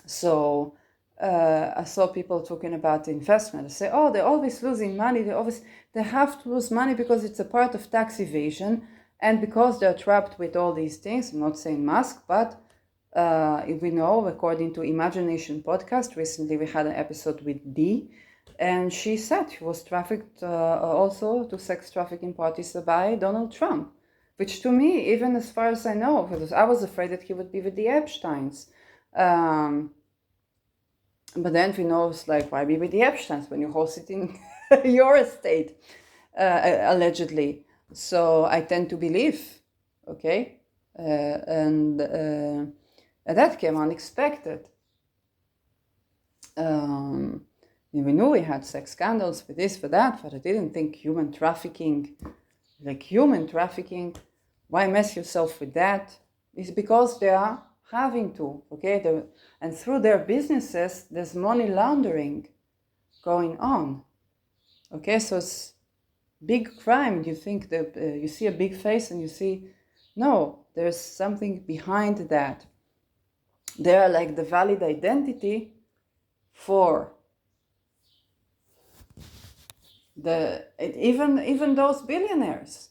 So I saw people talking about investment. They say, oh, they're always losing money. They have to lose money because it's a part of tax evasion, and because they're trapped with all these things. I'm not saying Musk, but we know, according to Imagination podcast, recently we had an episode with Dee, and she said she was trafficked also to sex trafficking parties by Donald Trump, which to me, even as far as I know, because I was afraid that he would be with the Epsteins. But then we know, it's like, why be with the Epsteins when you host it in your estate, allegedly? So I tend to believe, okay? And that came unexpected. We knew we had sex scandals for this, for that, but I didn't think human trafficking, why mess yourself with that? It's because they are having to, okay? And through their businesses, there's money laundering going on, okay? So it's big crime. You think that you see a big face and you see, no, there's something behind that. They are like the valid identity for even those billionaires.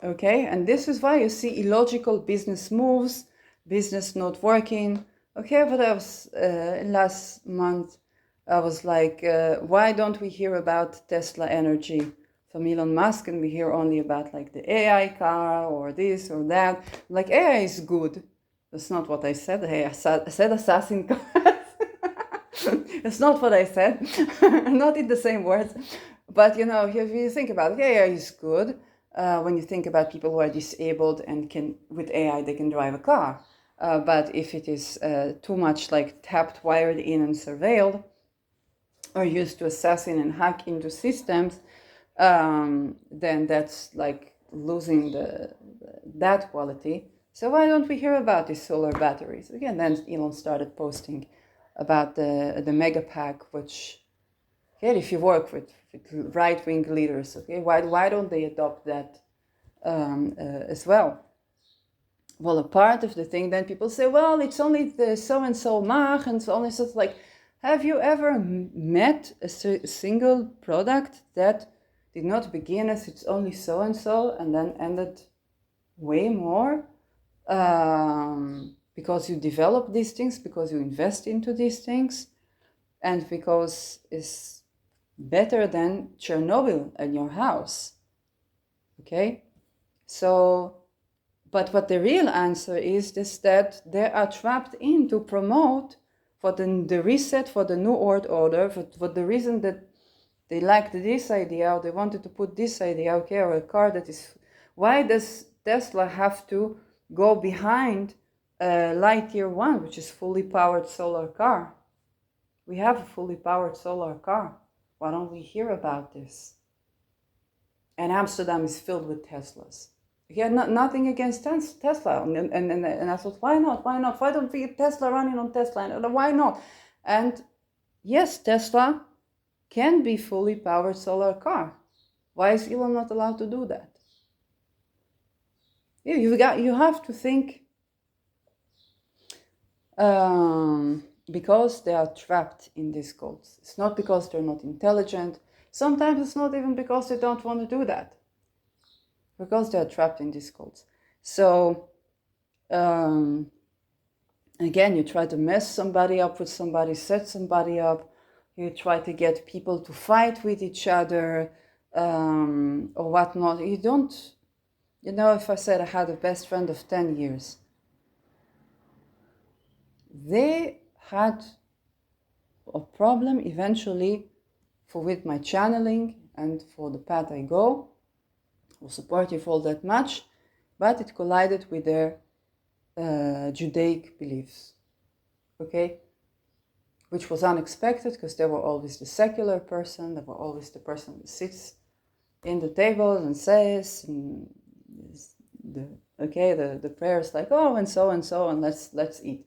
Okay, and this is why you see illogical business moves, business not working. Okay, but I was last month, I was like, why don't we hear about Tesla Energy from Elon Musk, and we hear only about like the AI car or this or that? Like, AI is good. That's not what I said. Hey, I said assassin cars. It's not what I said. Not in the same words. But you know, if you think about it, AI is good. When you think about people who are disabled and can, with AI, they can drive a car. But if it is too much like tapped, wired in, and surveilled, or used to assassin and hack into systems, then that's like losing that quality. So why don't we hear about these solar batteries? Again, then Elon started posting about the Megapack, which, okay, if you work with right-wing leaders, okay, why don't they adopt that as well? Well, a part of the thing, then people say, well, it's only the so-and-so mag, and so on. It's just like, have you ever met a single product that did not begin as it's only so-and-so and then ended way more? Because you develop these things, because you invest into these things, and because it's better than Chernobyl in your house. Okay? So, but what the real answer is that they are trapped in to promote for the reset, for the new world order, for the reason that they liked this idea, or they wanted to put this idea, okay, or a car that is... Why does Tesla have to go behind Lightyear 1, which is fully powered solar car? We have a fully powered solar car. Why don't we hear about this? And Amsterdam is filled with Teslas. Yeah, nothing against Tesla. And I thought, why not? Why not? Why don't we get Tesla running on Tesla? And why not? And yes, Tesla can be fully powered solar car. Why is Elon not allowed to do that? You have to think, because they are trapped in these codes. It's not because they're not intelligent. Sometimes it's not even because they don't want to do that. Because they are trapped in these codes. So, again, you try to mess somebody up with somebody, set somebody up. You try to get people to fight with each other, or whatnot. You don't, you know, if I said I had a best friend of 10 years, they had a problem eventually with my channeling and for the path I go. I was supportive all that much, but it collided with their Judaic beliefs, okay? Which was unexpected because they were always the secular person, they were always the person that sits in the table and says, and the prayers like, oh, and so, and let's eat.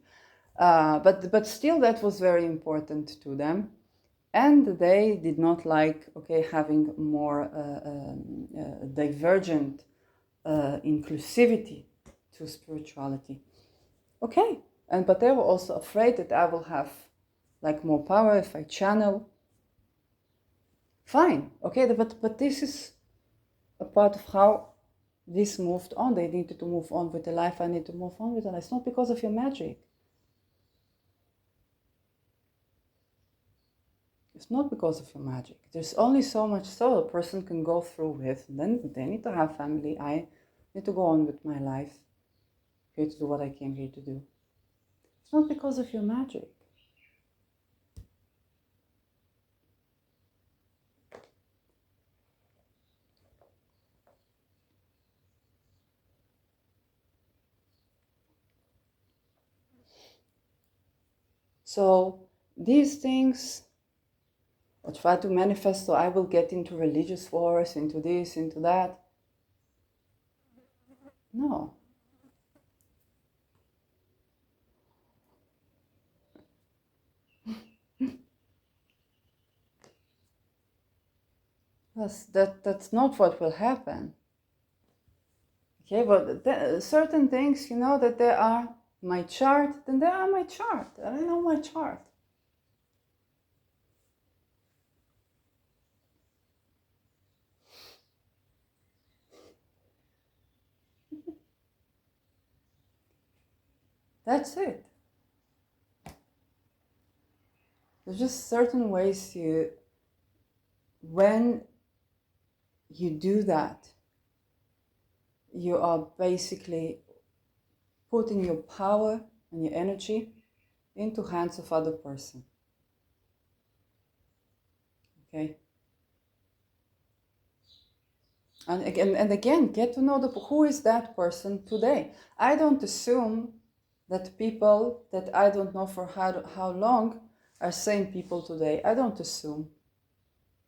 But still that was very important to them. And they did not like, okay, having more divergent inclusivity to spirituality. Okay, but they were also afraid that I will have like more power if I channel. Fine, okay, but this is a part of how this moved on. They needed to move on with their life. I need to move on with it. It's not because of your magic. It's not because of your magic. There's only so much soul a person can go through with. And then they need to have family. I need to go on with my life. Here to do what I came here to do. It's not because of your magic. So these things I try to manifest, so I will get into religious wars, into this, into that. No. That's not what will happen. Okay, but certain things, you know, that there are my chart, then there are my chart. I don't know my chart. That's it. There's just certain ways when you do that, you are basically putting your power and your energy into hands of other person. Okay. And again, get to know who is that person today. I don't assume that people that I don't know for how long are same people today. I don't assume.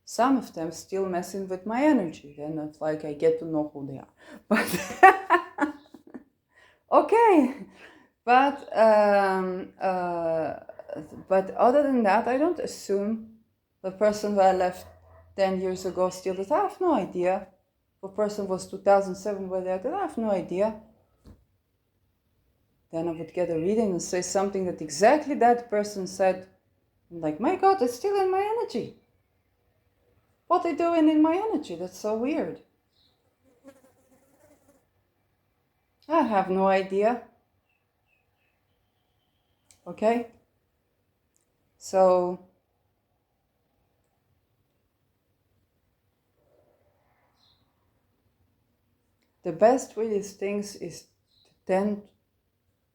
Some of them still messing with my energy. Then it's like I get to know who they are. But okay. But other than that, I don't assume the person who I left 10 years ago still that I have no idea. The person was 2007 where they are, I have no idea. Then I would get a reading and say something that exactly that person said. I'm like, my God, it's still in my energy. What are they doing in my energy? That's so weird. I have no idea. Okay? So the best with these things is to tend,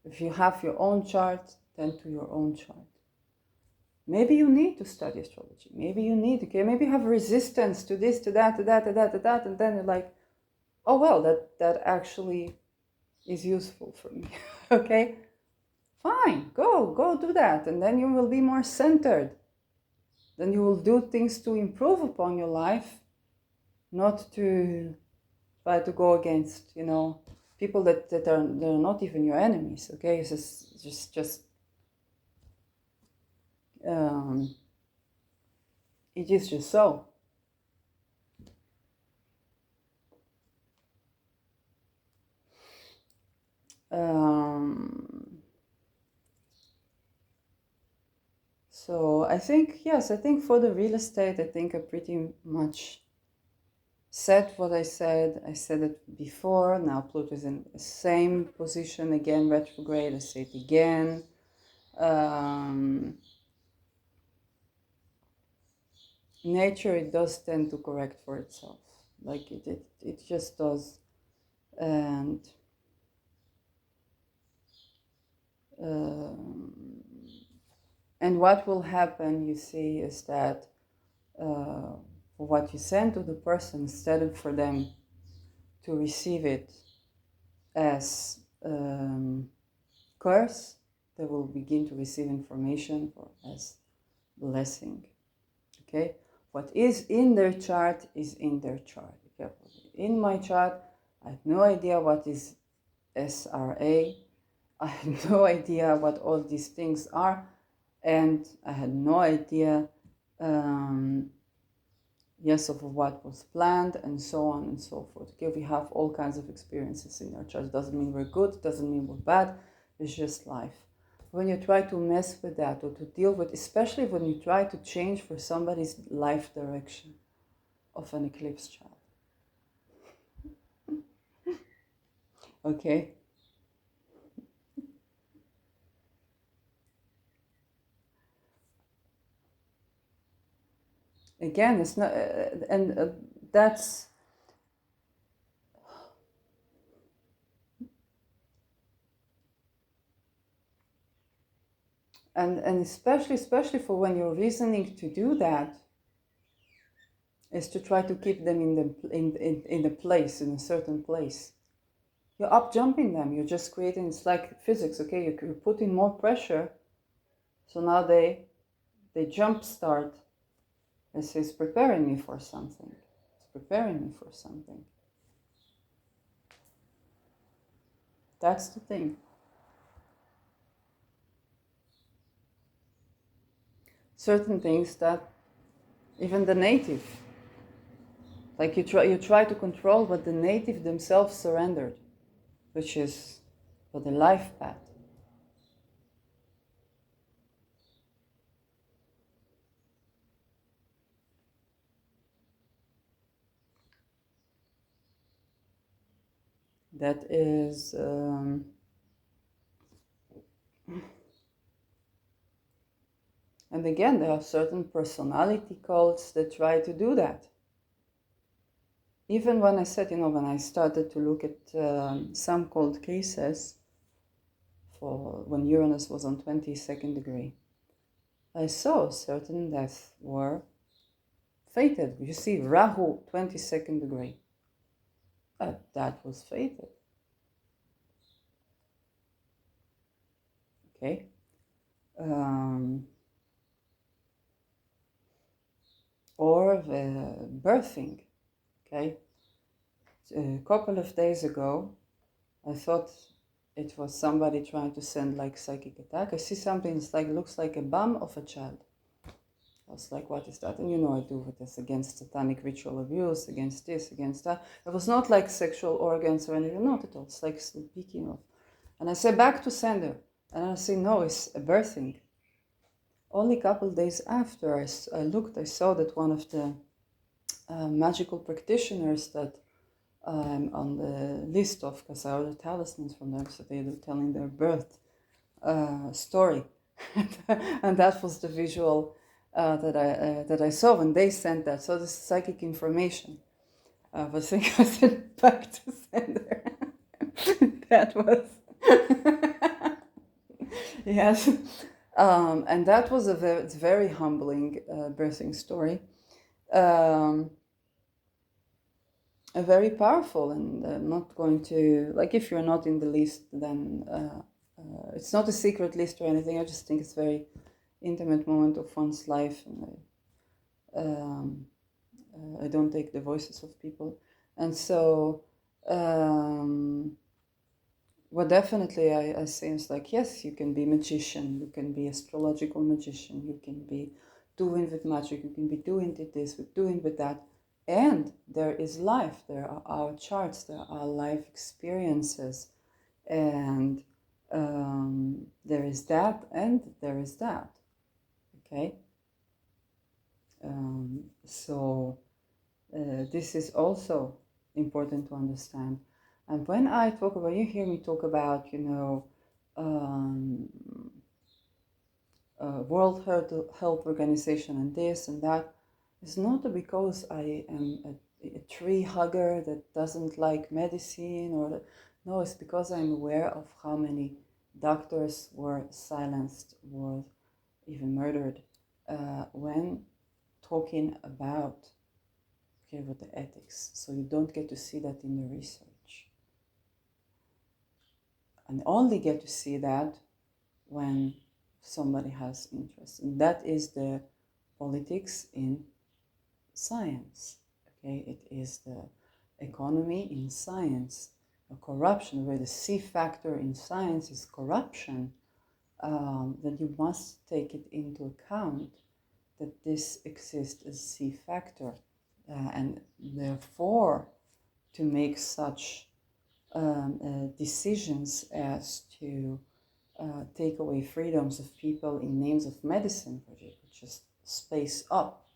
if you have your own chart, tend to your own chart. Maybe you need to study astrology. Maybe you need, okay, maybe you have resistance to this, to that, to that, to that, to that, and then you're like, oh well, that actually is useful for me. Okay? Fine, go do that, and then you will be more centered. Then you will do things to improve upon your life, not to try to go against, you know, people that are they're not even your enemies. Okay, it's just it is just so. So I think, yes, I think for the real estate, I think I pretty much said what I said. I said it before. Now Pluto is in the same position again, retrograde. I say it again. Nature, it does tend to correct for itself. Like it just does. And what will happen, you see, is that what you send to the person, instead of for them to receive it as curse, they will begin to receive information as blessing. Okay, what is in their chart is in their chart. Okay? In my chart, I have no idea what is SRA. I had no idea what all these things are, and I had no idea yes of what was planned, and so on and so forth. Okay, we have all kinds of experiences in our chart. Doesn't mean we're good, doesn't mean we're bad, it's just life. When you try to mess with that or to deal with, especially when you try to change for somebody's life direction of an eclipse child, okay, again, it's not and that's and especially for when you're reasoning to do that, is to try to keep them in the place, in a certain place. You're up jumping them, you're just creating, it's like physics, okay, you're putting more pressure, so now they jump start. It's preparing me for something, it's preparing me for something. That's the thing. Certain things that even the native, like you try to control what the native themselves surrendered, which is for the life path. That is and again, there are certain personality codes that try to do that. Even when I said, when I started to look at some cold cases for when Uranus was on 22nd degree, I saw certain deaths were fated. You see, Rahu, 22nd degree. That was fated. Okay. Or the birthing. Okay. A couple of days ago, I thought it was somebody trying to send like psychic attack. I see something that's like looks like a bum of a child. I was like, what is that? And I do with this against satanic ritual abuse, against this, against that. It was not like sexual organs or anything, not at all. It's like speaking of. And I say back to sender. And I say, no, it's a birthing. Only a couple days after I looked, I saw that one of the magical practitioners that I'm on the list of, because I ordered talismans from them, so they're telling their birth story. And that was the visual that I saw when they sent that. So this is psychic information. But I got it back to sender. That was yes, and that was it's very humbling birthing story. A very powerful, and I'm not going to, like, if you're not in the list, then it's not a secret list or anything. I just think it's a very intimate moment of one's life, and I don't take the voices of people. And so what definitely I say is like, yes, you can be magician, you can be astrological magician, you can be doing with magic, you can be doing this, with doing with that. And there is life, there are our charts, there are life experiences, and there is that and there is that. Okay? So this is also important to understand. And when I talk about, you hear me talk about, World Health Organization and this and that, it's not because I am a tree hugger that doesn't like medicine, or no, it's because I'm aware of how many doctors were silenced, were even murdered when talking about, okay, with the ethics. So you don't get to see that in the research, and only get to see that when somebody has interest, and that is the politics in science. Okay, it is the economy in science, a corruption, where the C factor in science is corruption. Then you must take it into account that this exists as C factor and therefore to make such decisions as to take away freedoms of people in names of medicine, for example, just space up,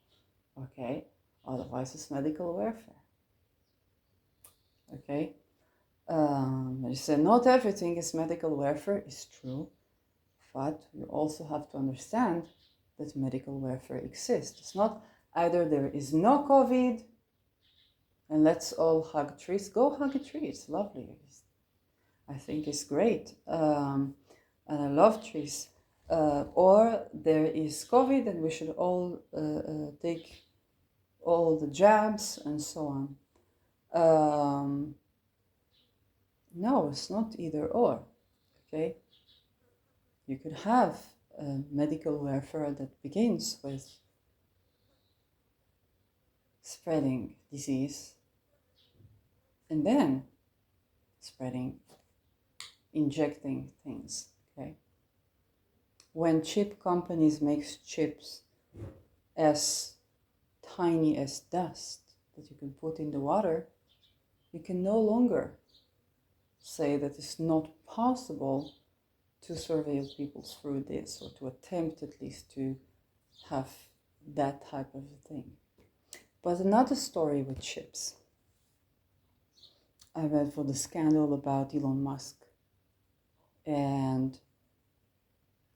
okay? Otherwise, it's medical warfare, okay? I said not everything is medical warfare is true, but you also have to understand that medical warfare exists. It's not either there is no COVID and let's all hug trees. Go hug a tree. It's lovely. I think it's great. And I love trees. Or there is COVID and we should all take all the jabs and so on. No, it's not either or. Okay? You could have medical warfare that begins with spreading disease and then spreading, injecting things, okay? When chip companies make chips as tiny as dust that you can put in the water, you can no longer say that it's not possible to surveil people through this, or to attempt at least to have that type of a thing. But another story with chips. I read for the scandal about Elon Musk. And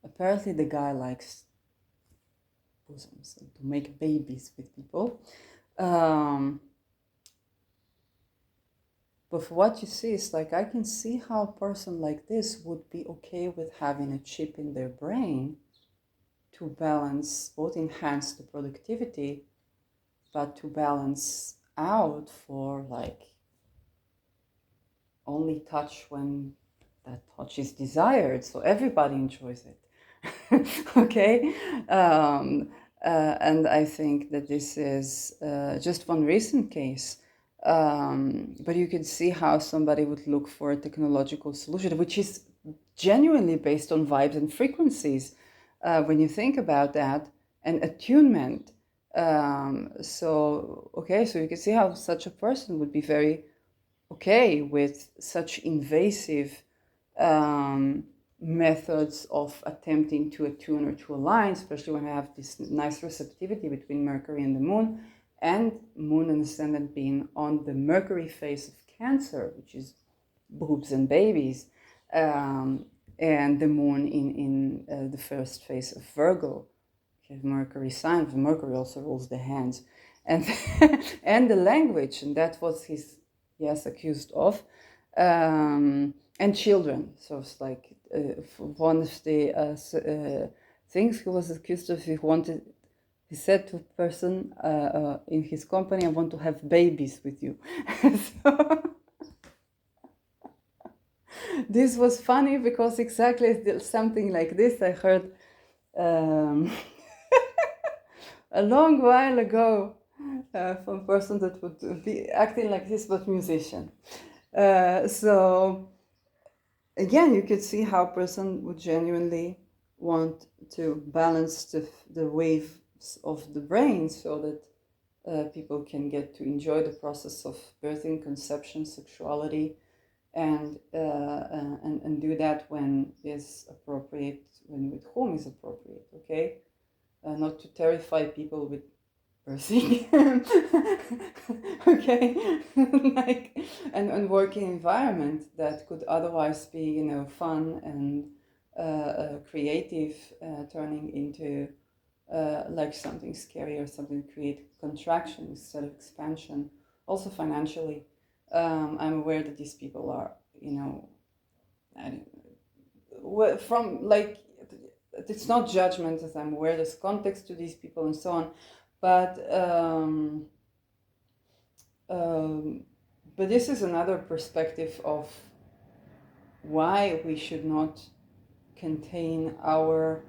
apparently the guy likes bosoms and to make babies with people. But for what you see, it's like I can see how a person like this would be okay with having a chip in their brain to balance, both enhance the productivity, but to balance out for like only touch when that touch is desired, so everybody enjoys it. Okay? And I think that this is just one recent case. But you can see how somebody would look for a technological solution, which is genuinely based on vibes and frequencies, when you think about that, and attunement. So you can see how such a person would be very okay with such invasive methods of attempting to attune or to align, especially when I have this nice receptivity between Mercury and the Moon, and Moon and Ascendant being on the Mercury phase of Cancer, which is boobs and babies, and the Moon in the first phase of Virgo, which is Mercury sign. Mercury also rules the hands and and the language, and that was his accused of. And children. So it's like one of the things he was accused of. He said to a person in his company, "I want to have babies with you." So this was funny because exactly something like this I heard a long while ago from a person that would be acting like this, but musician. So again, you could see how a person would genuinely want to balance the waves of the brain so that people can get to enjoy the process of birthing, conception, sexuality, and do that when is appropriate, when with whom is appropriate, okay? Not to terrify people with birthing, okay? Like, and working environment that could otherwise be, fun and creative, turning into like something scary or something to create contraction instead of expansion. Also financially, I'm aware that these people are, from like, it's not judgment, as I'm aware there's context to these people and so on, but this is another perspective of why we should not contain our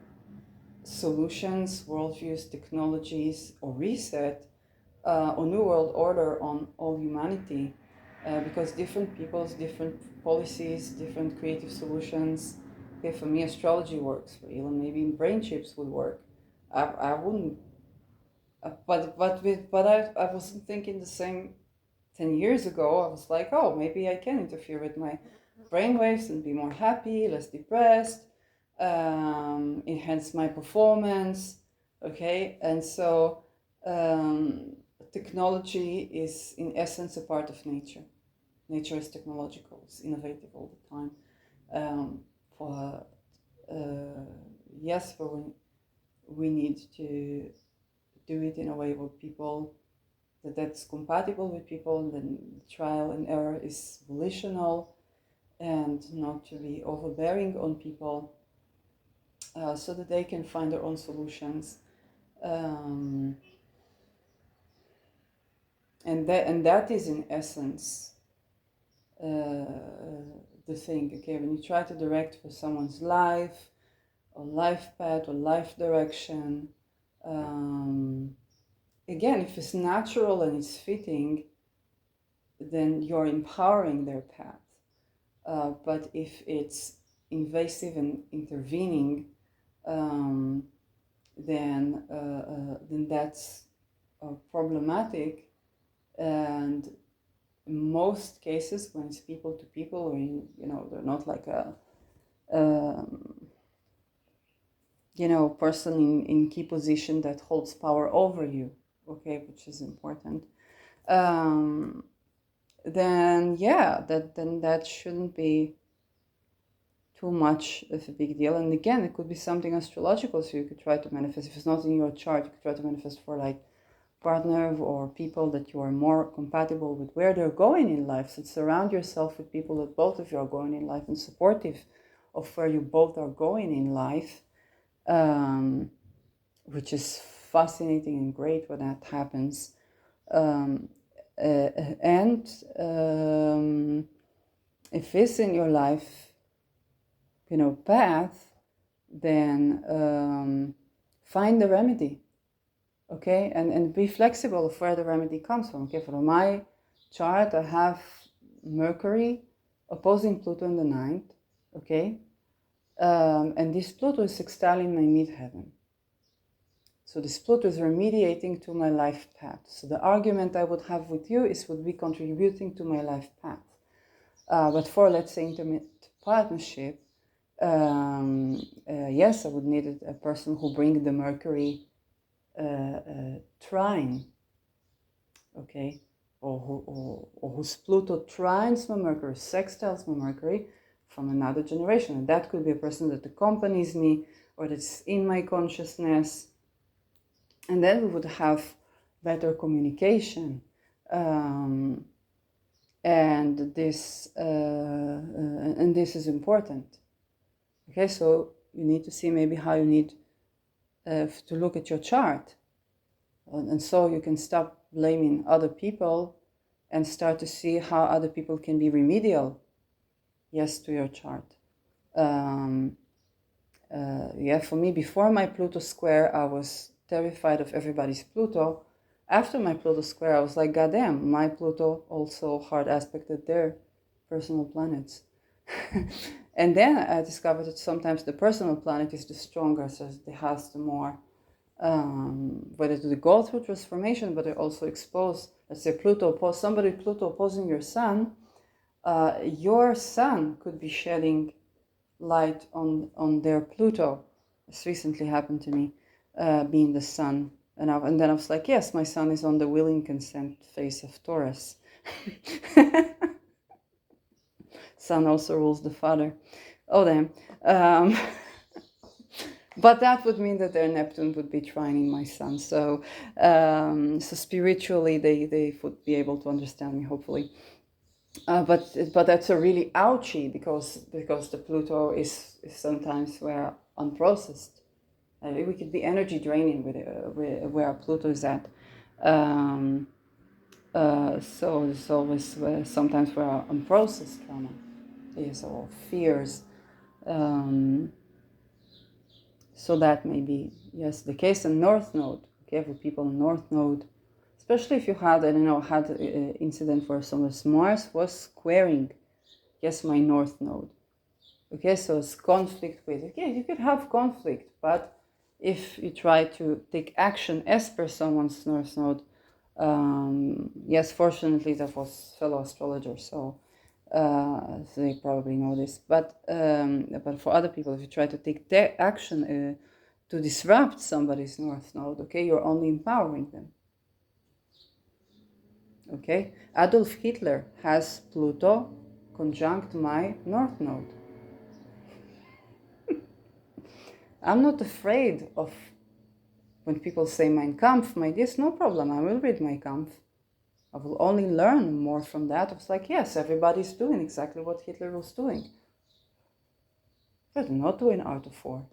solutions, worldviews, technologies, or reset or new world order on all humanity, because different peoples, different policies, different creative solutions. Okay, for me, astrology works. For Elon, maybe brain chips would work. I wouldn't But I wasn't thinking the same 10 years ago. I was like, oh, maybe I can interfere with my brainwaves and be more happy, less depressed, enhance my performance. Okay, and so technology is in essence a part of nature. Nature is technological, it's innovative all the time. For yes, for when we need to do it in a way where people that's compatible with people, then trial and error is volitional and not to be overbearing on people, so that they can find their own solutions. Um, and that is in essence the thing. Okay, when you try to direct for someone's life or life path or life direction, again, if it's natural and it's fitting, then you're empowering their path. But if it's invasive and intervening, um, then that's problematic. And in most cases, when it's people to people, or they're not like a person in key position that holds power over you, okay, which is important. Then that shouldn't be too much of a big deal. And again, it could be something astrological, so you could try to manifest. If it's not in your chart, you could try to manifest for like partner or people that you are more compatible with where they're going in life. So surround yourself with people that both of you are going in life and supportive of where you both are going in life, which is fascinating and great when that happens. And if it's in your life, path, then find the remedy, okay, and be flexible of where the remedy comes from. Okay, for my chart, I have Mercury opposing Pluto in the 9th, okay, and this Pluto is sextiling my midheaven. So this Pluto is remediating to my life path. So the argument I would have with you would be contributing to my life path. But for, let's say, intimate partnership, yes, I would need a person who brings the Mercury trine, okay, or whose Pluto trines my Mercury, sextiles my Mercury from another generation. And that could be a person that accompanies me or that's in my consciousness. And then we would have better communication. And this is important. Okay, so you need to see maybe how you need to look at your chart, and so you can stop blaming other people and start to see how other people can be remedial, yes, to your chart. For me, before my Pluto square, I was terrified of everybody's Pluto. After my Pluto square, I was like, goddamn, my Pluto also hard aspected their personal planets. And then I discovered that sometimes the personal planet is the stronger, so it has the more, whether they go through transformation, but they also expose, let's say Pluto opposing your sun could be shedding light on their Pluto. This recently happened to me, being the sun. And then I was like, yes, my sun is on the willing consent phase of Taurus. Sun also rules the father. Oh, damn. But that would mean that their Neptune would be trining my sun. So spiritually, they would be able to understand me, hopefully. But that's a really ouchy because the Pluto is sometimes where unprocessed. We could be energy draining with where Pluto is at. So it's always sometimes where unprocessed trauma is, or fears. So that may be, yes, the case in North Node. Okay, for people in North Node, especially if you had an incident where someone's Mars was squaring, yes, my North Node. Okay, so it's conflict with, okay, you could have conflict, but if you try to take action as per someone's North Node. Yes, fortunately that was fellow astrologer, so they probably know this. But for other people, if you try to take action to disrupt somebody's North Node, okay, you're only empowering them. Okay, Adolf Hitler has Pluto conjunct my North Node. I'm not afraid of when people say Mein Kampf, my this, no problem, I will read Mein Kampf. I will only learn more from that. It's like, yes, everybody's doing exactly what Hitler was doing. But they're not doing Art of War.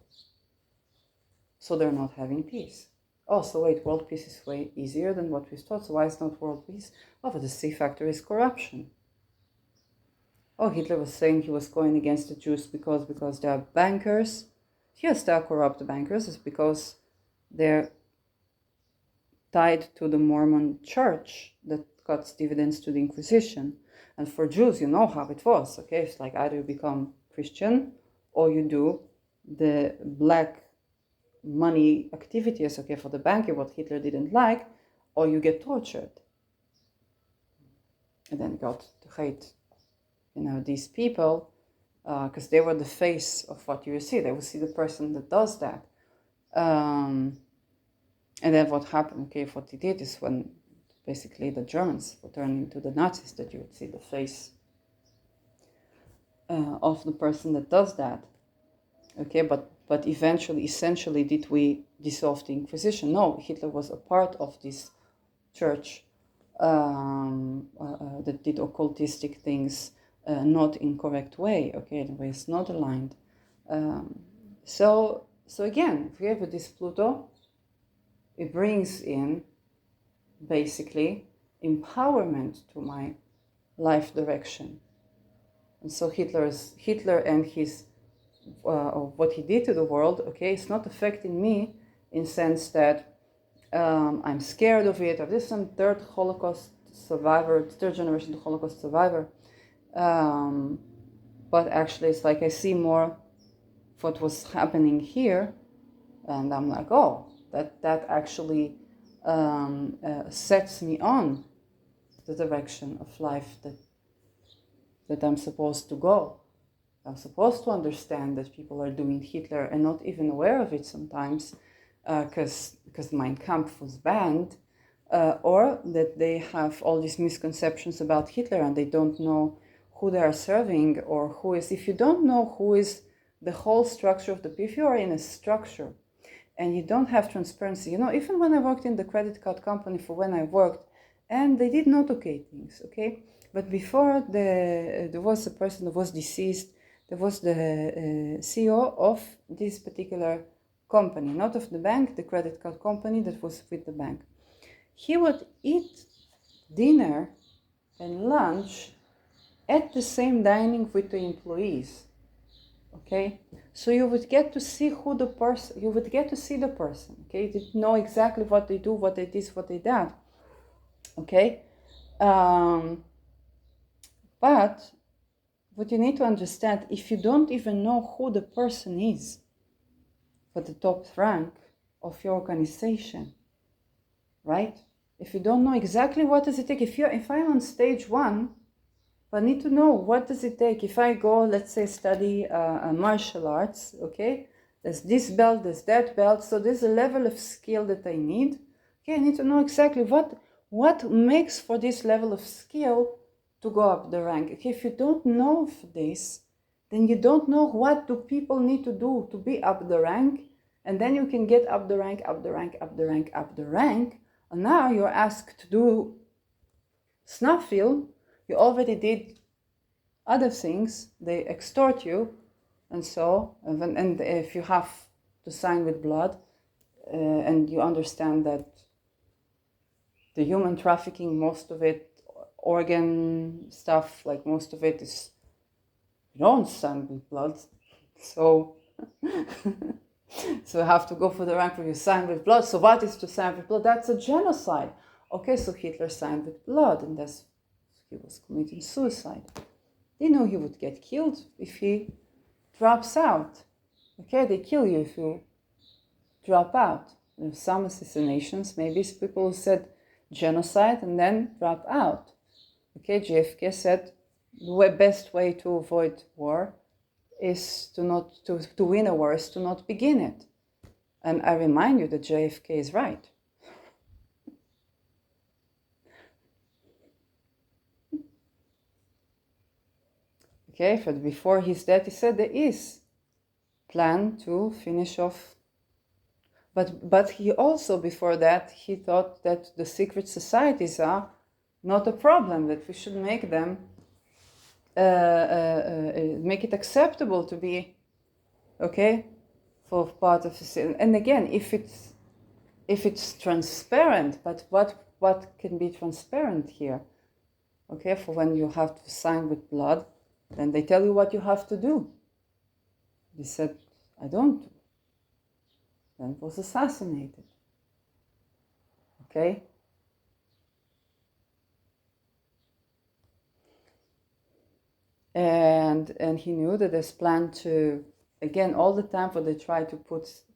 So they're not having peace. Oh, so wait, world peace is way easier than what we thought. So why is not world peace? Oh, but the C factor is corruption. Oh, Hitler was saying he was going against the Jews because they are bankers. Yes, they are corrupt bankers. It's because they're tied to the Mormon church that cuts dividends to the Inquisition. And for Jews, you know how it was, okay? It's like either you become Christian or you do the black money activities, okay, for the banker, what Hitler didn't like, or you get tortured. And then got to hate, these people, because they were the face of what you see. They will see the person that does that. And then what happened, okay, what he did is when basically the Germans were turning into the Nazis, that you would see the face of the person that does that. Okay, but essentially, did we dissolve the Inquisition? No, Hitler was a part of this church that did occultistic things, not in correct way. Okay, the way it's not aligned. So again, if we have this Pluto, it brings in basically empowerment to my life direction. And so Hitler and his what he did to the world, okay, it's not affecting me in sense that I'm scared of it. Or this some third generation Holocaust survivor. But actually, it's like I see more what was happening here, and I'm like, oh, that actually sets me on the direction of life that I'm supposed to go. I'm supposed to understand that people are doing Hitler and not even aware of it sometimes, because Mein Kampf was banned, or that they have all these misconceptions about Hitler and they don't know who they are serving or who is. If you don't know who is the whole structure of if you are in a structure and you don't have transparency, even when I worked in the credit card company for when I worked, and they did not okay things, okay? But before there was a person that was deceased, there was the CEO of this particular company, not of the bank, the credit card company that was with the bank. He would eat dinner and lunch at the same dining with the employees. Okay, so you would get to see the person. Okay, you didn't know exactly what they do, what they did, what they did. Okay, but what you need to understand, if you don't even know who the person is for the top rank of your organization, right? If you don't know exactly what does it take, if I'm on stage 1, I need to know what does it take. If I go, let's say, study martial arts, okay, there's this belt, there's that belt, so there's a level of skill that I need. Okay, I need to know exactly what makes for this level of skill to go up the rank. Okay, if you don't know this, then you don't know what do people need to do to be up the rank, and then you can get up the rank, up the rank, up the rank, up the rank, and now you're asked to do snuff film. You already did other things, they extort you, and if you have to sign with blood, and you understand that the human trafficking, most of it, organ stuff, like most of it is, you don't sign with blood, so so you have to go for the rank where you sign with blood. So what is to sign with blood? That's a genocide. Okay, so Hitler signed with blood, and he was committing suicide. They know he would get killed if he drops out. Okay, they kill you if you drop out. There's some assassinations, maybe it's people who said genocide and then drop out. Okay, JFK said the best way to avoid war is to win a war is to not begin it. And I remind you that JFK is right. Okay, but before his death, he said there is plan to finish off. But he also, before that, he thought that the secret societies are not a problem, that we should make them, make it acceptable to be, okay, for part of the. And again, if it's transparent, but what can be transparent here? Okay, for when you have to sign with blood, then they tell you what you have to do. He said, I don't do. Then was assassinated. Okay? And he knew that there's plan to, again, all the time what they try to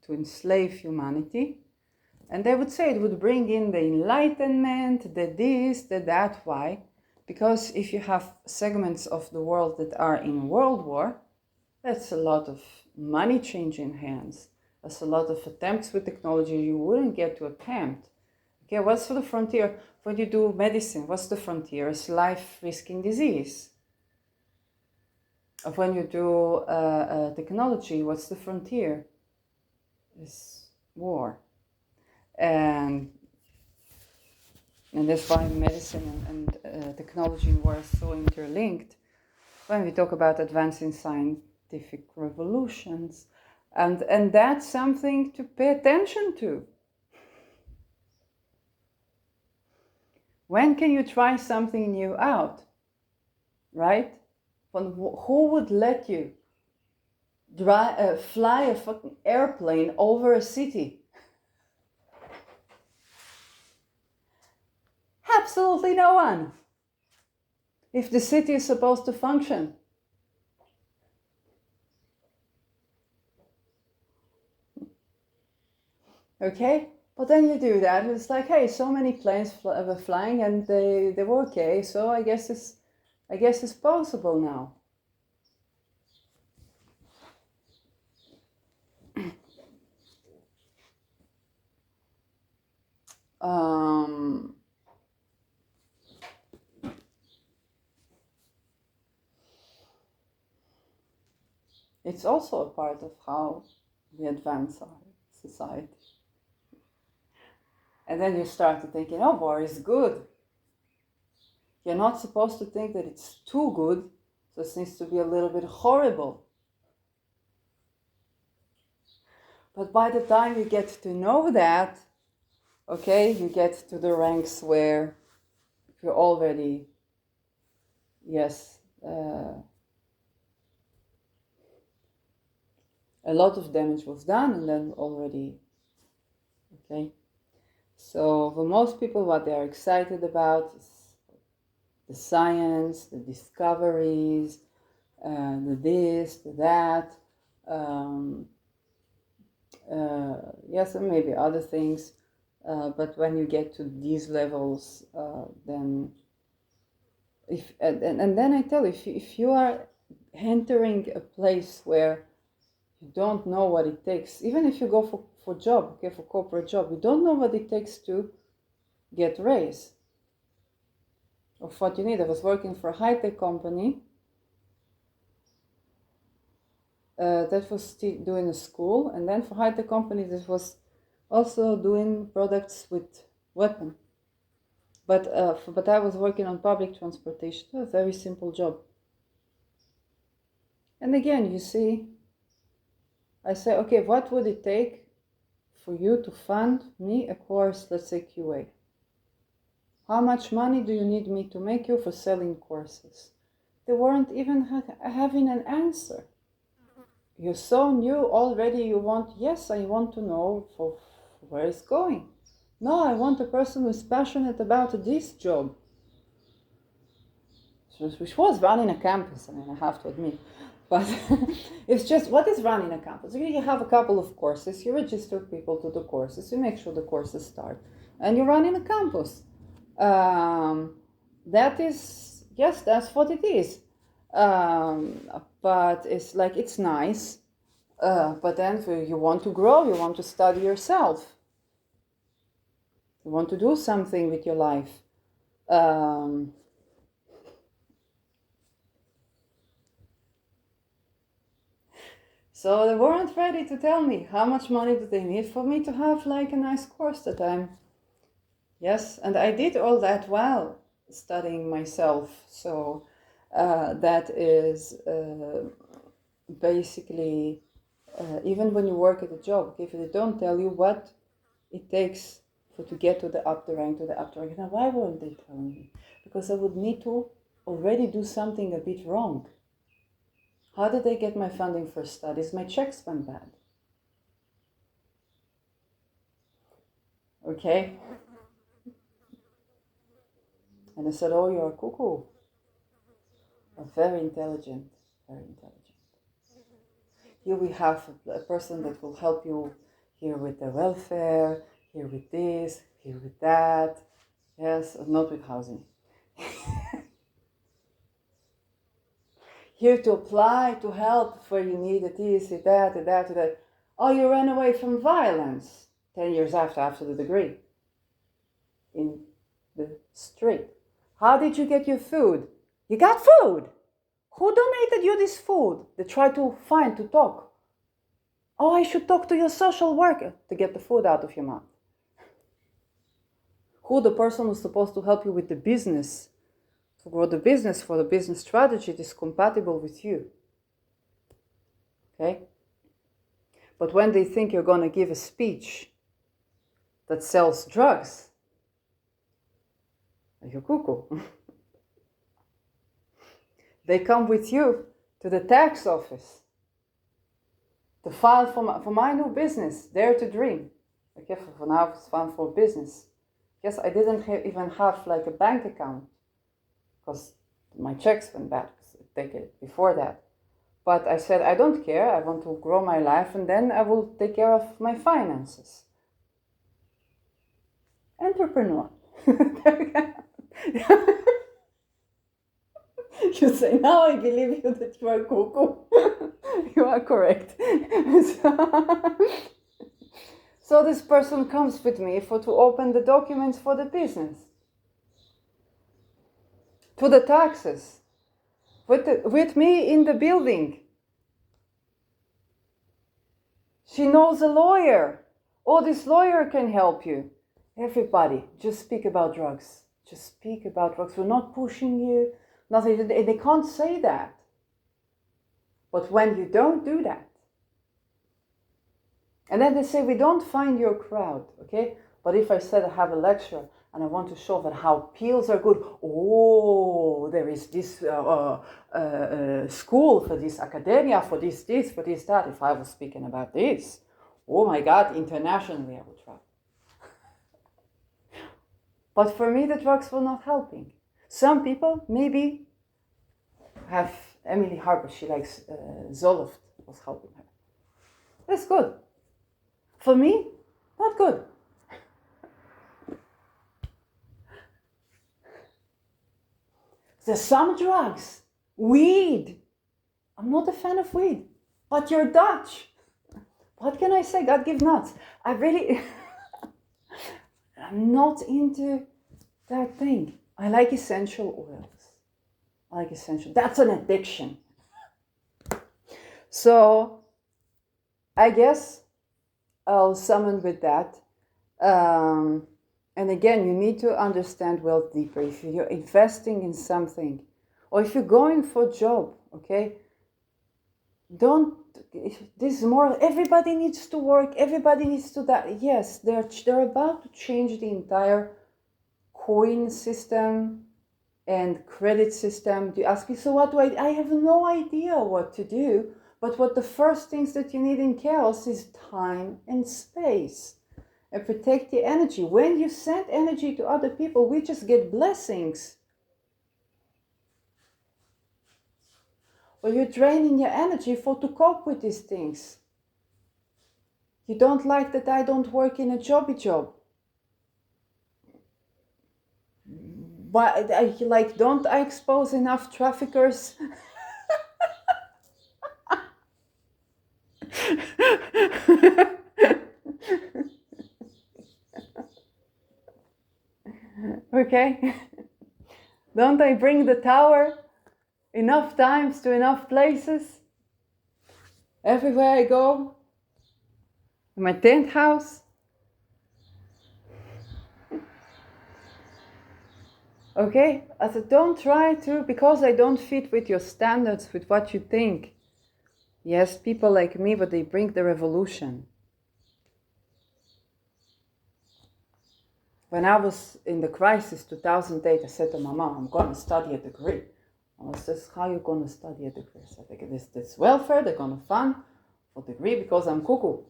enslave humanity. And they would say it would bring in the Enlightenment, the this, the that. Why? Because if you have segments of the world that are in World War, that's a lot of money changing hands. That's a lot of attempts with technology you wouldn't get to attempt. Okay, what's for the frontier? When you do medicine, what's the frontier? It's life-risking disease. Of when you do technology, what's the frontier? It's war. And that's why medicine and technology and war are so interlinked. When we talk about advancing scientific revolutions, and that's something to pay attention to. When can you try something new out, right? Who would let you fly a fucking airplane over a city? Absolutely no one. If the city is supposed to function. Okay? But then you do that, and it's like, hey, so many planes were flying and they were okay, so I guess it's possible now. It's also a part of how we advance our society. And then you start to thinking, oh, war is good. You're not supposed to think that it's too good, so it needs to be a little bit horrible. But by the time you get to know that, okay, you get to the ranks where you're already, yes, a lot of damage was done, and then already, okay. So for most people, what they are excited about is the science, the discoveries, the this, the that, yes, and maybe other things. But when you get to these levels, then and then I tell you, if you are entering a place where you don't know what it takes, even if you go for job, okay, for corporate job, you don't know what it takes to get raise of what you need. I was working for a high-tech company that was doing a school, and then for high-tech companies that was also doing products with weapon. But I was working on public transportation, a very simple job. And again, you see, I say, okay, what would it take for you to fund me a course, let's say QA? How much money do you need me to make you for selling courses? They weren't even having an answer. You're so new already, you want, yes, I want to know for where it's going. No, I want a person who's passionate about this job. Which was running a campus, I mean, I have to admit. But it's just, what is running a campus? You have a couple of courses, you register people to the courses, you make sure the courses start, and you run in a campus. That is, yes, that's what it is. But it's like, it's nice, but then you want to grow, you want to study yourself, you want to do something with your life. So they weren't ready to tell me how much money do they need for me to have like a nice course that I'm. Yes, and I did all that while studying myself. So that is basically, even when you work at a job, if they don't tell you what it takes to get to the rank, now why won't they tell me? Because I would need to already do something a bit wrong. How did I get my funding for studies? My checks went bad. Okay? And I said, oh, you're a cuckoo. Very intelligent, very intelligent. Here we have a person that will help you here with the welfare, here with this, here with that. Yes, not with housing. Here to apply, to help where you need it, this, that. Oh, you ran away from violence 10 years after the degree. In the street. How did you get your food? You got food. Who donated you this food? They try to talk. Oh, I should talk to your social worker to get the food out of your mouth. Who the person who's supposed to help you with the business, to grow the business, for the business strategy that is compatible with you. Okay? But when they think you're going to give a speech that sells drugs, you're cuckoo. They come with you to the tax office to file for my new business, Dare to Dream. Okay, for now it's file for business. Yes, I didn't even have like a bank account because my checks went bad. I take it before that. But I said, I don't care. I want to grow my life and then I will take care of my finances. Entrepreneur. You say, now I believe you that you are cuckoo. You are correct. So this person comes with me to open the documents for the business. To the taxes. With me in the building. She knows a lawyer. Oh, this lawyer can help you. Everybody, just speak about drugs. Just speak about drugs. We're not pushing you. Nothing. They can't say that. But when you don't do that, and then they say, we don't find your crowd, okay? But if I said I have a lecture and I want to show that how pills are good, oh, there is this school for this, academia for this, for this, that. If I was speaking about this, oh my God, internationally I would travel. But for me, the drugs were not helping. Some people maybe have Emily Harper, she likes Zoloft, was helping her. That's good. For me, not good. There's some drugs. Weed. I'm not a fan of weed. But you're Dutch. What can I say? God give nuts. I really... I'm not into that thing. I like essential oils. I like essential. That's an addiction. So, I guess I'll summon with that. And again, you need to understand wealth deeper. If you're investing in something, or if you're going for a job, okay? This is more, everybody needs to work, everybody needs to that. Yes, they're about to change the entire coin system and credit system. You ask me, so what do I have no idea what to do. But what the first things that you need in chaos is time and space. And protect the energy. When you send energy to other people, we just get blessings. or you're draining your energy to cope with these things. You don't like that I don't work in a jobby job. But don't I expose enough traffickers? Okay? Don't I bring the tower enough times to enough places? Everywhere I go? In my tent house? Okay? I said, don't try to, because I don't fit with your standards, with what you think. Yes, people like me, but they bring the revolution. When I was in the crisis 2008, I said to my mom, I'm going to study a degree. I says, how are you going to study a degree? I said, this welfare, they're going to fund for degree because I'm cuckoo.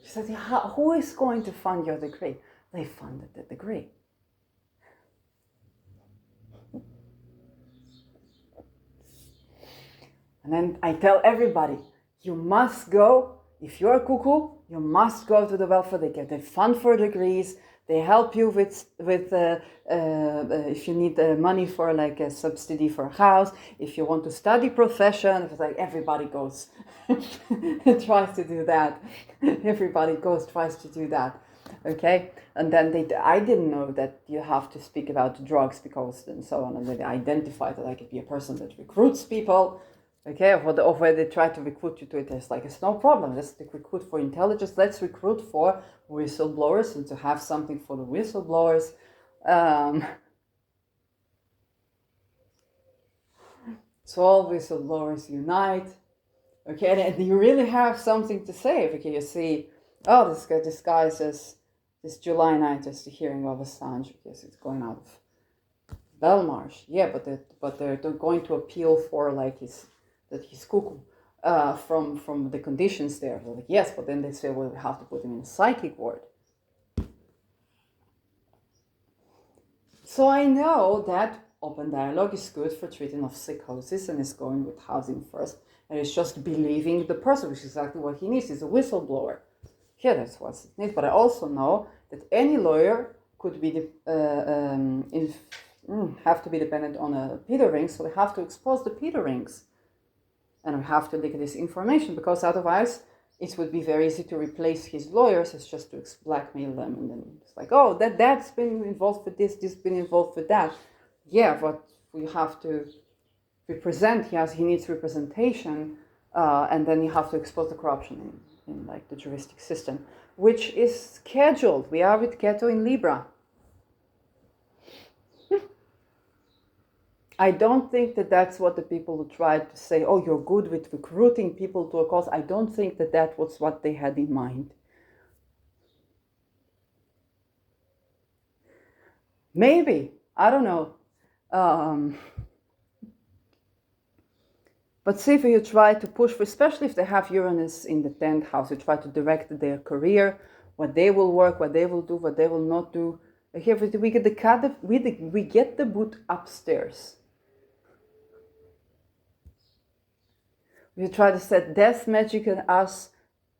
She said, who is going to fund your degree? They funded the degree. And then I tell everybody, you must go. If you're a cuckoo, you must go to the welfare. They fund for degrees. They help you with if you need money for like a subsidy for a house. If you want to study profession, it's like everybody goes and tries to do that. Everybody tries to do that. Okay, and then I didn't know that you have to speak about drugs because and so on, and they identified that I could be a person that recruits people. Okay, or where they try to recruit you to it, it's no problem. Let's recruit for intelligence. Let's recruit for whistleblowers and to have something for the whistleblowers. So all whistleblowers unite. Okay, and you really have something to say. Okay, you see, oh, this guy says this July 9th is the hearing of Assange because it's going out of Belmarsh. Yeah, but they're going to appeal for like that he's cuckoo from the conditions there. So like, yes, but then they say, well, we have to put him in a psychic ward. So I know that open dialogue is good for treating of psychosis and is going with housing first. And it's just believing the person, which is exactly what he needs. He's a whistleblower. Yeah, that's what it needs. But I also know that any lawyer could be have to be dependent on a Peter ring, so we have to expose the Peter rings. And we have to leak this information because otherwise it would be very easy to replace his lawyers as just to blackmail them. And then it's like, oh, that's been involved with this been involved with that. Yeah, but we have to represent, he needs representation, and then you have to expose the corruption in like the juristic system, which is scheduled. We are with Keto in Libra. I don't think that that's what the people who tried to say, oh, you're good with recruiting people to a cause. I don't think that was what they had in mind. Maybe. I don't know. But see if you try to push for, especially if they have Uranus in the 10th house, you try to direct their career, what they will work, what they will do, what they will not do. Here we get we get the boot upstairs. We try to set death magic in us.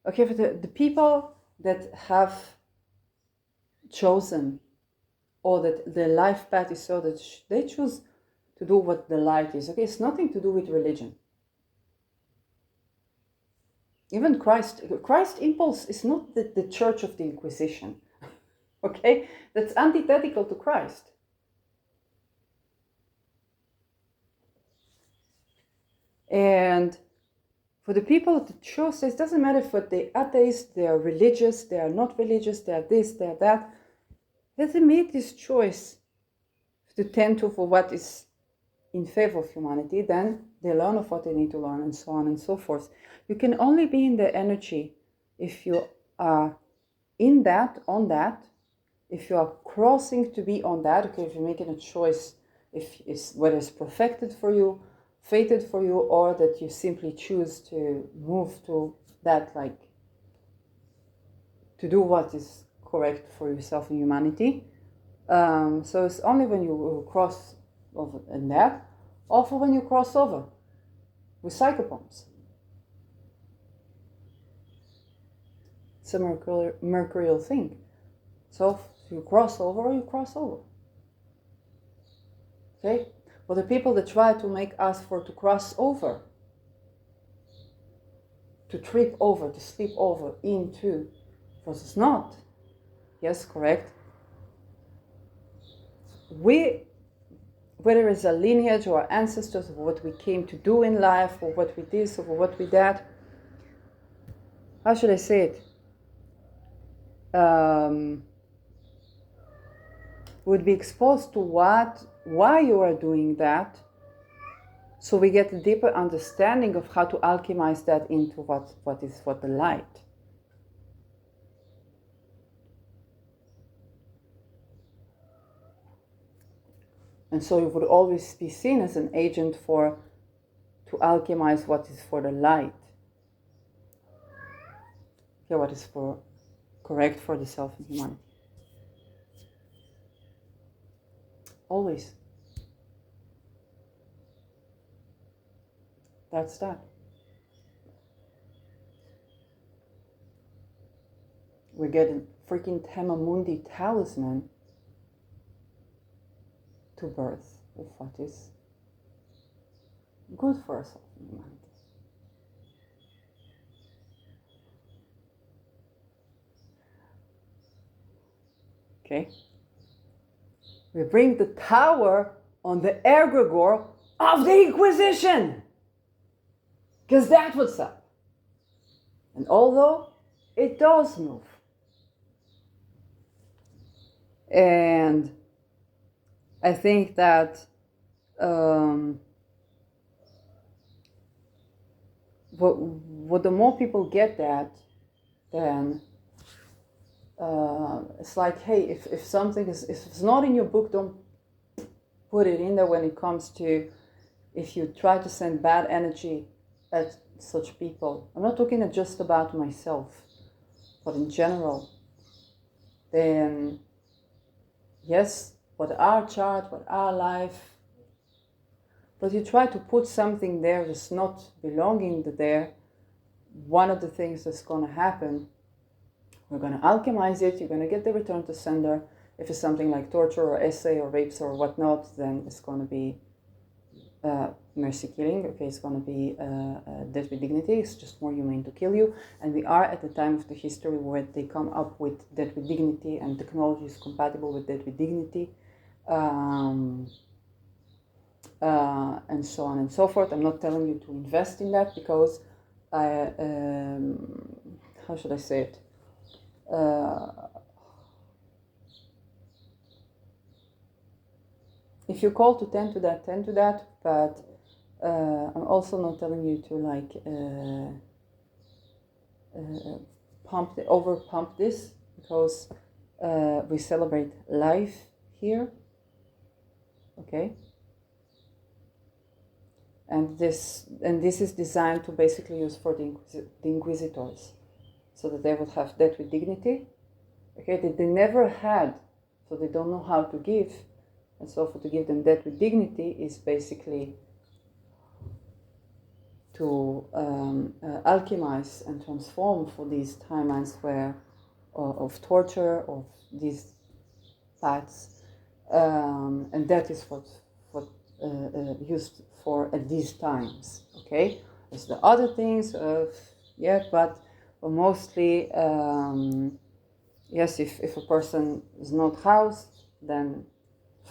Okay, for the people that have chosen, or that their life path is so that they choose to do what the light is. Okay, it's nothing to do with religion. Even Christ impulse is not the Church of the Inquisition. Okay, that's antithetical to Christ. And for the people that chose this, it doesn't matter if they're atheists, they are religious, they are not religious, they are this, they are that. Let them make this choice to tend to for what is in favor of humanity, then they learn of what they need to learn and so on and so forth. You can only be in the energy if you are in that, on that, if you are crossing to be on that, okay, if you're making a choice, if it's whether it's perfected for you, fated for you, or that you simply choose to move to that, like to do what is correct for yourself and humanity. So it's only when you cross in that, or for when you cross over with psychopomps. It's a mercurial thing. So you cross over or you cross over. Okay? But the people that try to make us to cross over, to trip over, to slip over into, because it's not. Yes, correct. Whether it's a lineage or ancestors of what we came to do in life, or what we did, or what we did, how should I say it? Would be exposed to why you are doing that, so we get a deeper understanding of how to alchemize that into what the light. And so you would always be seen as an agent to alchemize what is for the light. Yeah, what is correct for the self and humanity. Always. That's that. We get a freaking Temamundi talisman to birth of what is good for us and humanity. Okay? We bring the tower on the egregore of the Inquisition, because that's what's up. And although it does move, and I think that what the more people get that, then it's like, hey, if something if it's not in your book, don't put it in there. When it comes to, if you try to send bad energy at such people, I'm not talking just about myself, but in general, then yes, what our chart, what our life, but you try to put something there that's not belonging there, one of the things that's going to happen, we're going to alchemize it, you're going to get the return to sender. If it's something like torture or essay or rapes or whatnot, then it's going to be mercy killing. Okay, it's going to be death with dignity. It's just more humane to kill you. And we are at the time of the history where they come up with death with dignity, and technology is compatible with death with dignity, and so on and so forth. I'm not telling you to invest in that, because how should I say it? If you call to tend to that, but I'm also not telling you to over pump this, because we celebrate life here, okay? And this is designed to basically use for the inquisitors, so that they would have death with dignity, okay? That they never had, so they don't know how to give. And so to give them death with dignity is basically to alchemize and transform for these timelines of torture, of these paths, and that is what used for at these times. Okay, there's the other things, but mostly yes. If a person is not housed, then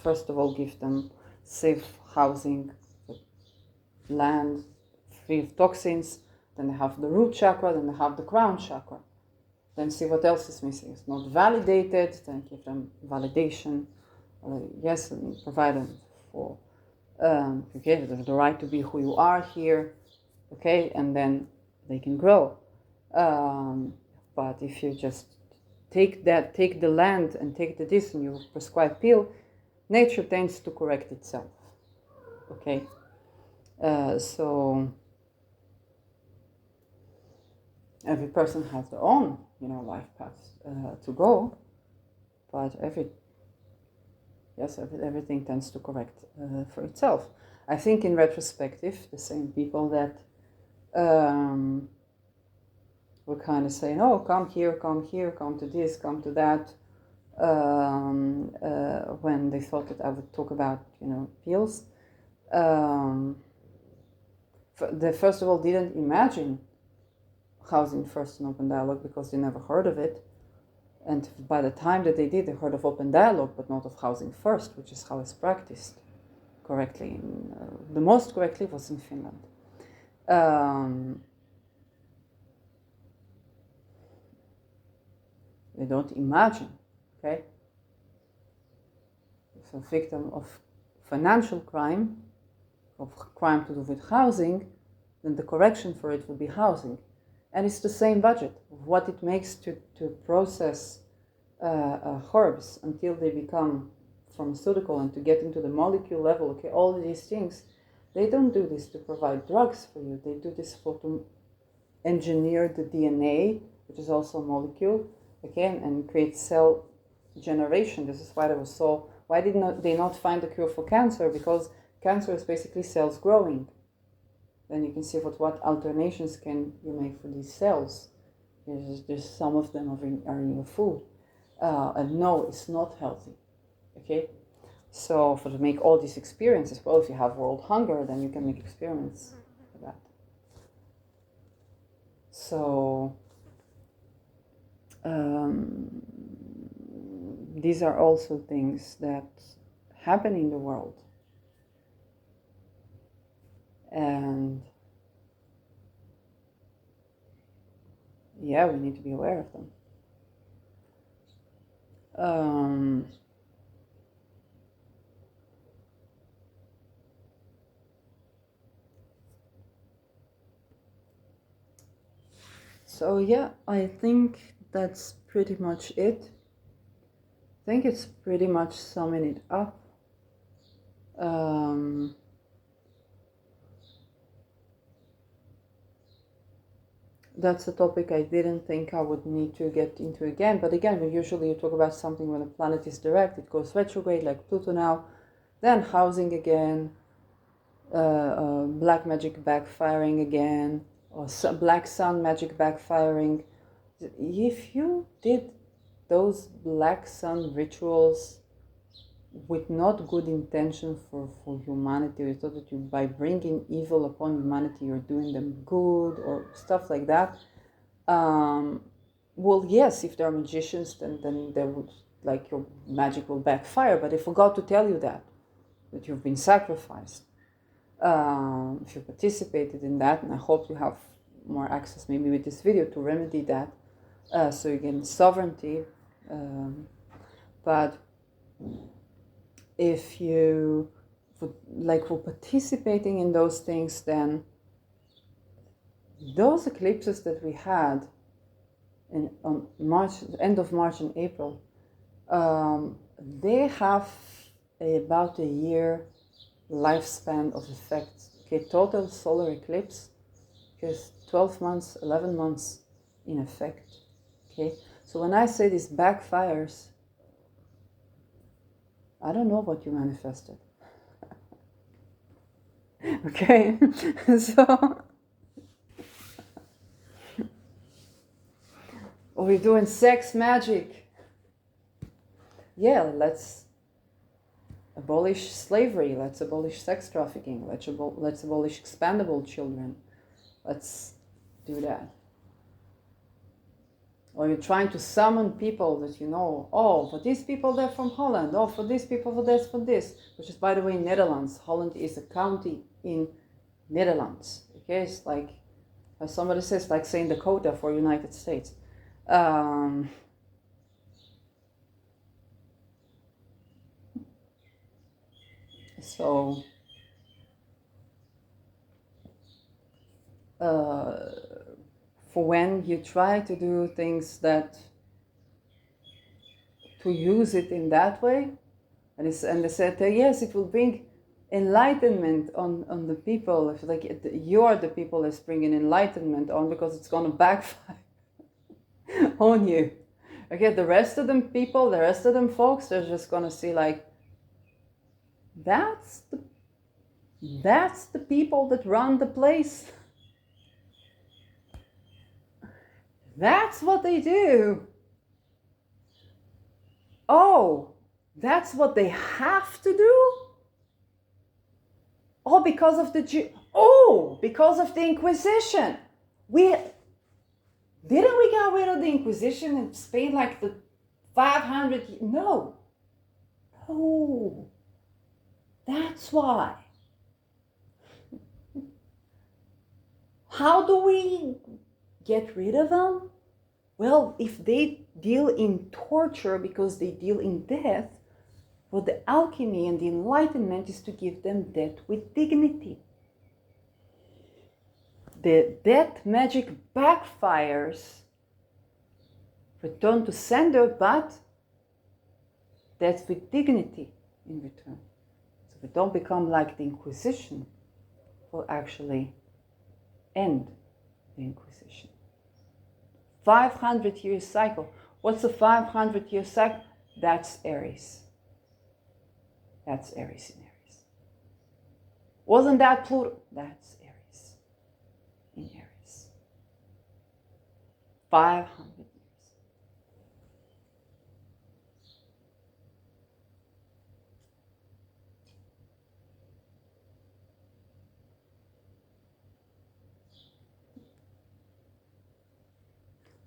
first of all, give them safe housing, land, free of toxins. Then they have the root chakra, then they have the crown chakra. Then see what else is missing. It's not validated, then give them validation. Yes, and provide them for the right to be who you are here. Okay, and then they can grow. But if you just take the land and take this, and you prescribe pill, nature tends to correct itself. Okay, so every person has their own, life path to go, but Yes, everything tends to correct for itself. I think in retrospective, the same people that were kind of saying, oh, come here, come to this, come to that, when they thought that I would talk about, pills, they first of all didn't imagine housing first and open dialogue because they never heard of it. And by the time that they did, they heard of open dialogue, but not of housing first, which is how it's practiced correctly. The most correctly was in Finland. They don't imagine, okay? If a victim of financial crime, of crime to do with housing, then the correction for it would be housing. And it's the same budget of what it makes to process herbs until they become pharmaceutical and to get into the molecule level, okay, all these things. They don't do this to provide drugs for you. They do this to engineer the DNA, which is also a molecule, again, and create cell generation. This is why why did they not find a cure for cancer? Because cancer is basically cells growing. Then you can see what alternations can you make for these cells. There's some of them are in your food. And no, it's not healthy. Okay? So to make all these experiences, well, if you have world hunger, then you can make experiments for that. So these are also things that happen in the world. And yeah, we need to be aware of them. So yeah, I think that's pretty much it. I think it's pretty much summing it up. That's a topic I didn't think I would need to get into again. But again, when usually you talk about something when a planet is direct, it goes retrograde like Pluto now, then housing again, black magic backfiring again, or black sun magic backfiring. If you did those black sun rituals with not good intention for humanity, you thought that by bringing evil upon humanity you're doing them good or stuff like that, well, yes, if they're magicians, then they would, like, your magic will backfire, but I forgot to tell you that you've been sacrificed. If you participated in that, and I hope you have more access maybe with this video to remedy that, so you gain sovereignty, but if you were participating in those things, then those eclipses that we had on March, end of March and April, they have about a year lifespan of effect. Okay, total solar eclipse is 12 months, 11 months in effect. Okay, so when I say this backfires, I don't know what you manifested. Okay, so we're doing sex magic. Yeah, let's abolish slavery. Let's abolish sex trafficking. Let's abolish expandable children. Let's do that. Or you're trying to summon people that you know, oh, for these people they're from Holland, oh, for these people for this, which is, by the way, Netherlands. Holland is a county in Netherlands. Okay, it's like, as somebody says, like saying Dakota for United States. So for when you try to do things to use it in that way, and they said, yes, it will bring enlightenment on the people. If like you're the people that's bringing enlightenment on, because it's going to backfire on you. Okay, the rest of them folks, they're just going to see like, That's the people that run the place. That's what they do. Oh, that's what they have to do? Oh, because of because of the Inquisition. Didn't we get rid of the Inquisition in Spain like the 500 years? No. That's why. How do we get rid of them? Well, if they deal in torture because they deal in death, well, the alchemy and the enlightenment is to give them death with dignity. The death magic backfires, return to sender, but death with dignity in return. So we don't become like the Inquisition, will actually end the Inquisition. 500-year cycle. What's a 500-year cycle? That's Aries. That's Aries in Aries. Wasn't that Pluto? That's Aries in Aries. 500 years.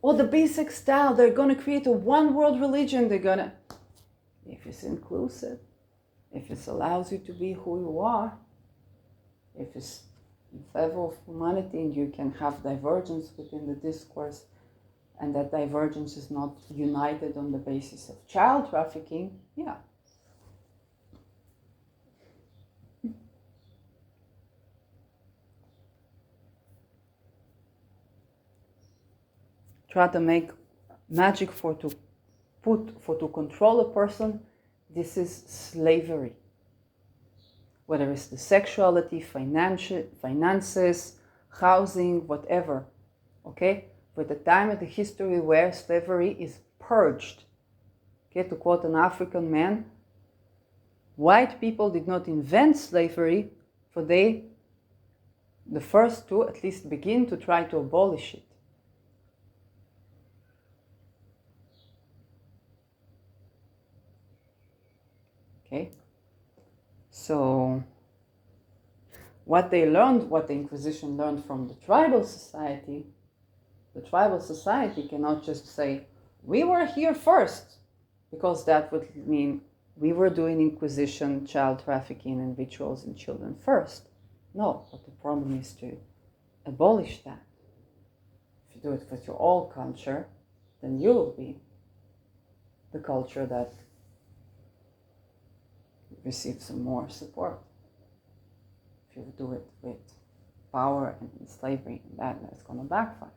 Well, the basic style, they're going to create a one world religion. They're going to, if it's inclusive, if it allows you to be who you are, if it's in favor of humanity and you can have divergence within the discourse, and that divergence is not united on the basis of child trafficking, yeah. Try to make magic to control a person. This is slavery. Whether it's the sexuality, finances, housing, whatever. Okay? But the time of the history where slavery is purged. Okay, to quote an African man, white people did not invent slavery, for the first to at least begin to try to abolish it. Okay? So, what they learned, what the Inquisition learned from the tribal society cannot just say, we were here first, because that would mean we were doing Inquisition, child trafficking, and rituals in children first. No, but the problem is to abolish that. If you do it with your old culture, then you will be the culture that receive some more support. If you do it with power and slavery, that's going to backfire.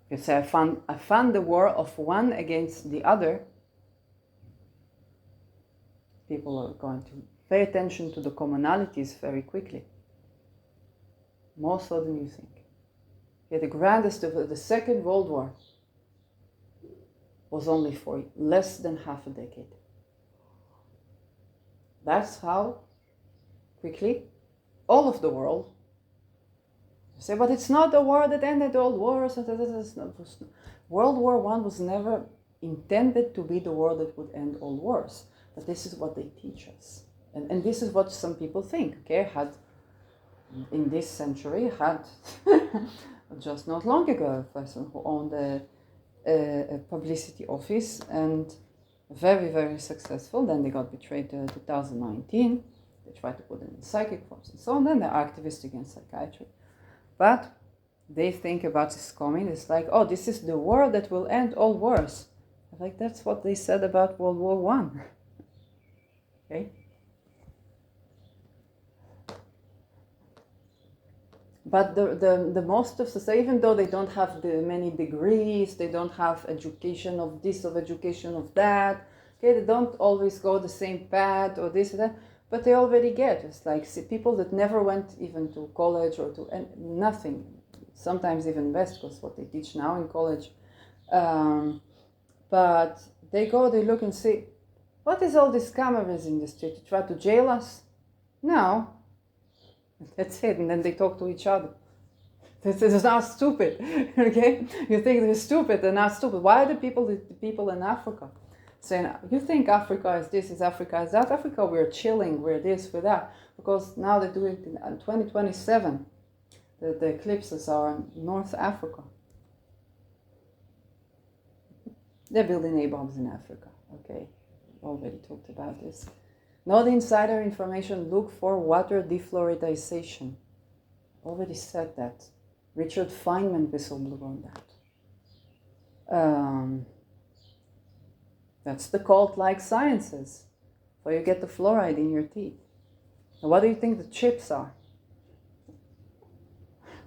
You say, I fund the war of one against the other, people are going to pay attention to the commonalities very quickly. More so than you think. Okay, the grandest of the Second World War was only for less than half a decade. That's how quickly all of the world say, but it's not the war that ended all wars. World War I was never intended to be the war that would end all wars. But this is what they teach us. And this is what some people think, okay? In this century, just not long ago, a person who owned a publicity office and very, very successful. Then they got betrayed in 2019. They tried to put them in psychic forms and so on. Then they're activists against psychiatry. But they think about this coming. It's like, oh, this is the war that will end all wars. Like, that's what they said about World War I. Okay? But the most of society, even though they don't have the many degrees, they don't have education of this, of education of that, okay, they don't always go the same path or this or that, but they already get. It's like people that never went even to college or to nothing, sometimes even best, because what they teach now in college, but They go, they look and see, what is all these cameras in the street? To try to jail us? No. That's it. And then they talk to each other. This is not stupid, okay? You think they're stupid, they're not stupid. Why are the people in Africa saying, you think Africa is this, is Africa is that? Africa, we're chilling, we're this, we're that. Because now they do it in 2027. The eclipses are in North Africa. They're building ABOBs in Africa, okay? Already talked about this. Not insider information, look for water defluoridization. Already said that. Richard Feynman whistleblower on that. That's the cult-like sciences. So you get the fluoride in your teeth. And what do you think the chips are?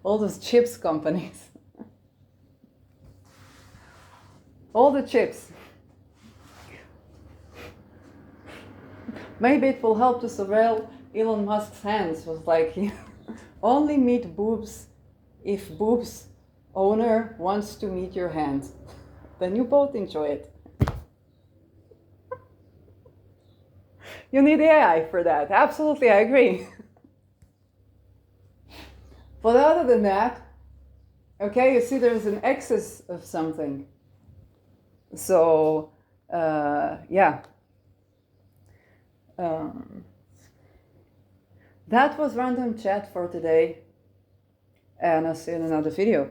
All those chips companies. All the chips. Maybe it will help to surveil Elon Musk's hands. It was like, only meet boobs if boobs owner wants to meet your hand. Then you both enjoy it. You need AI for that. Absolutely, I agree. But other than that, okay, you see there's an excess of something. So, yeah. That was Random Chat for today. And I'll see you in another video.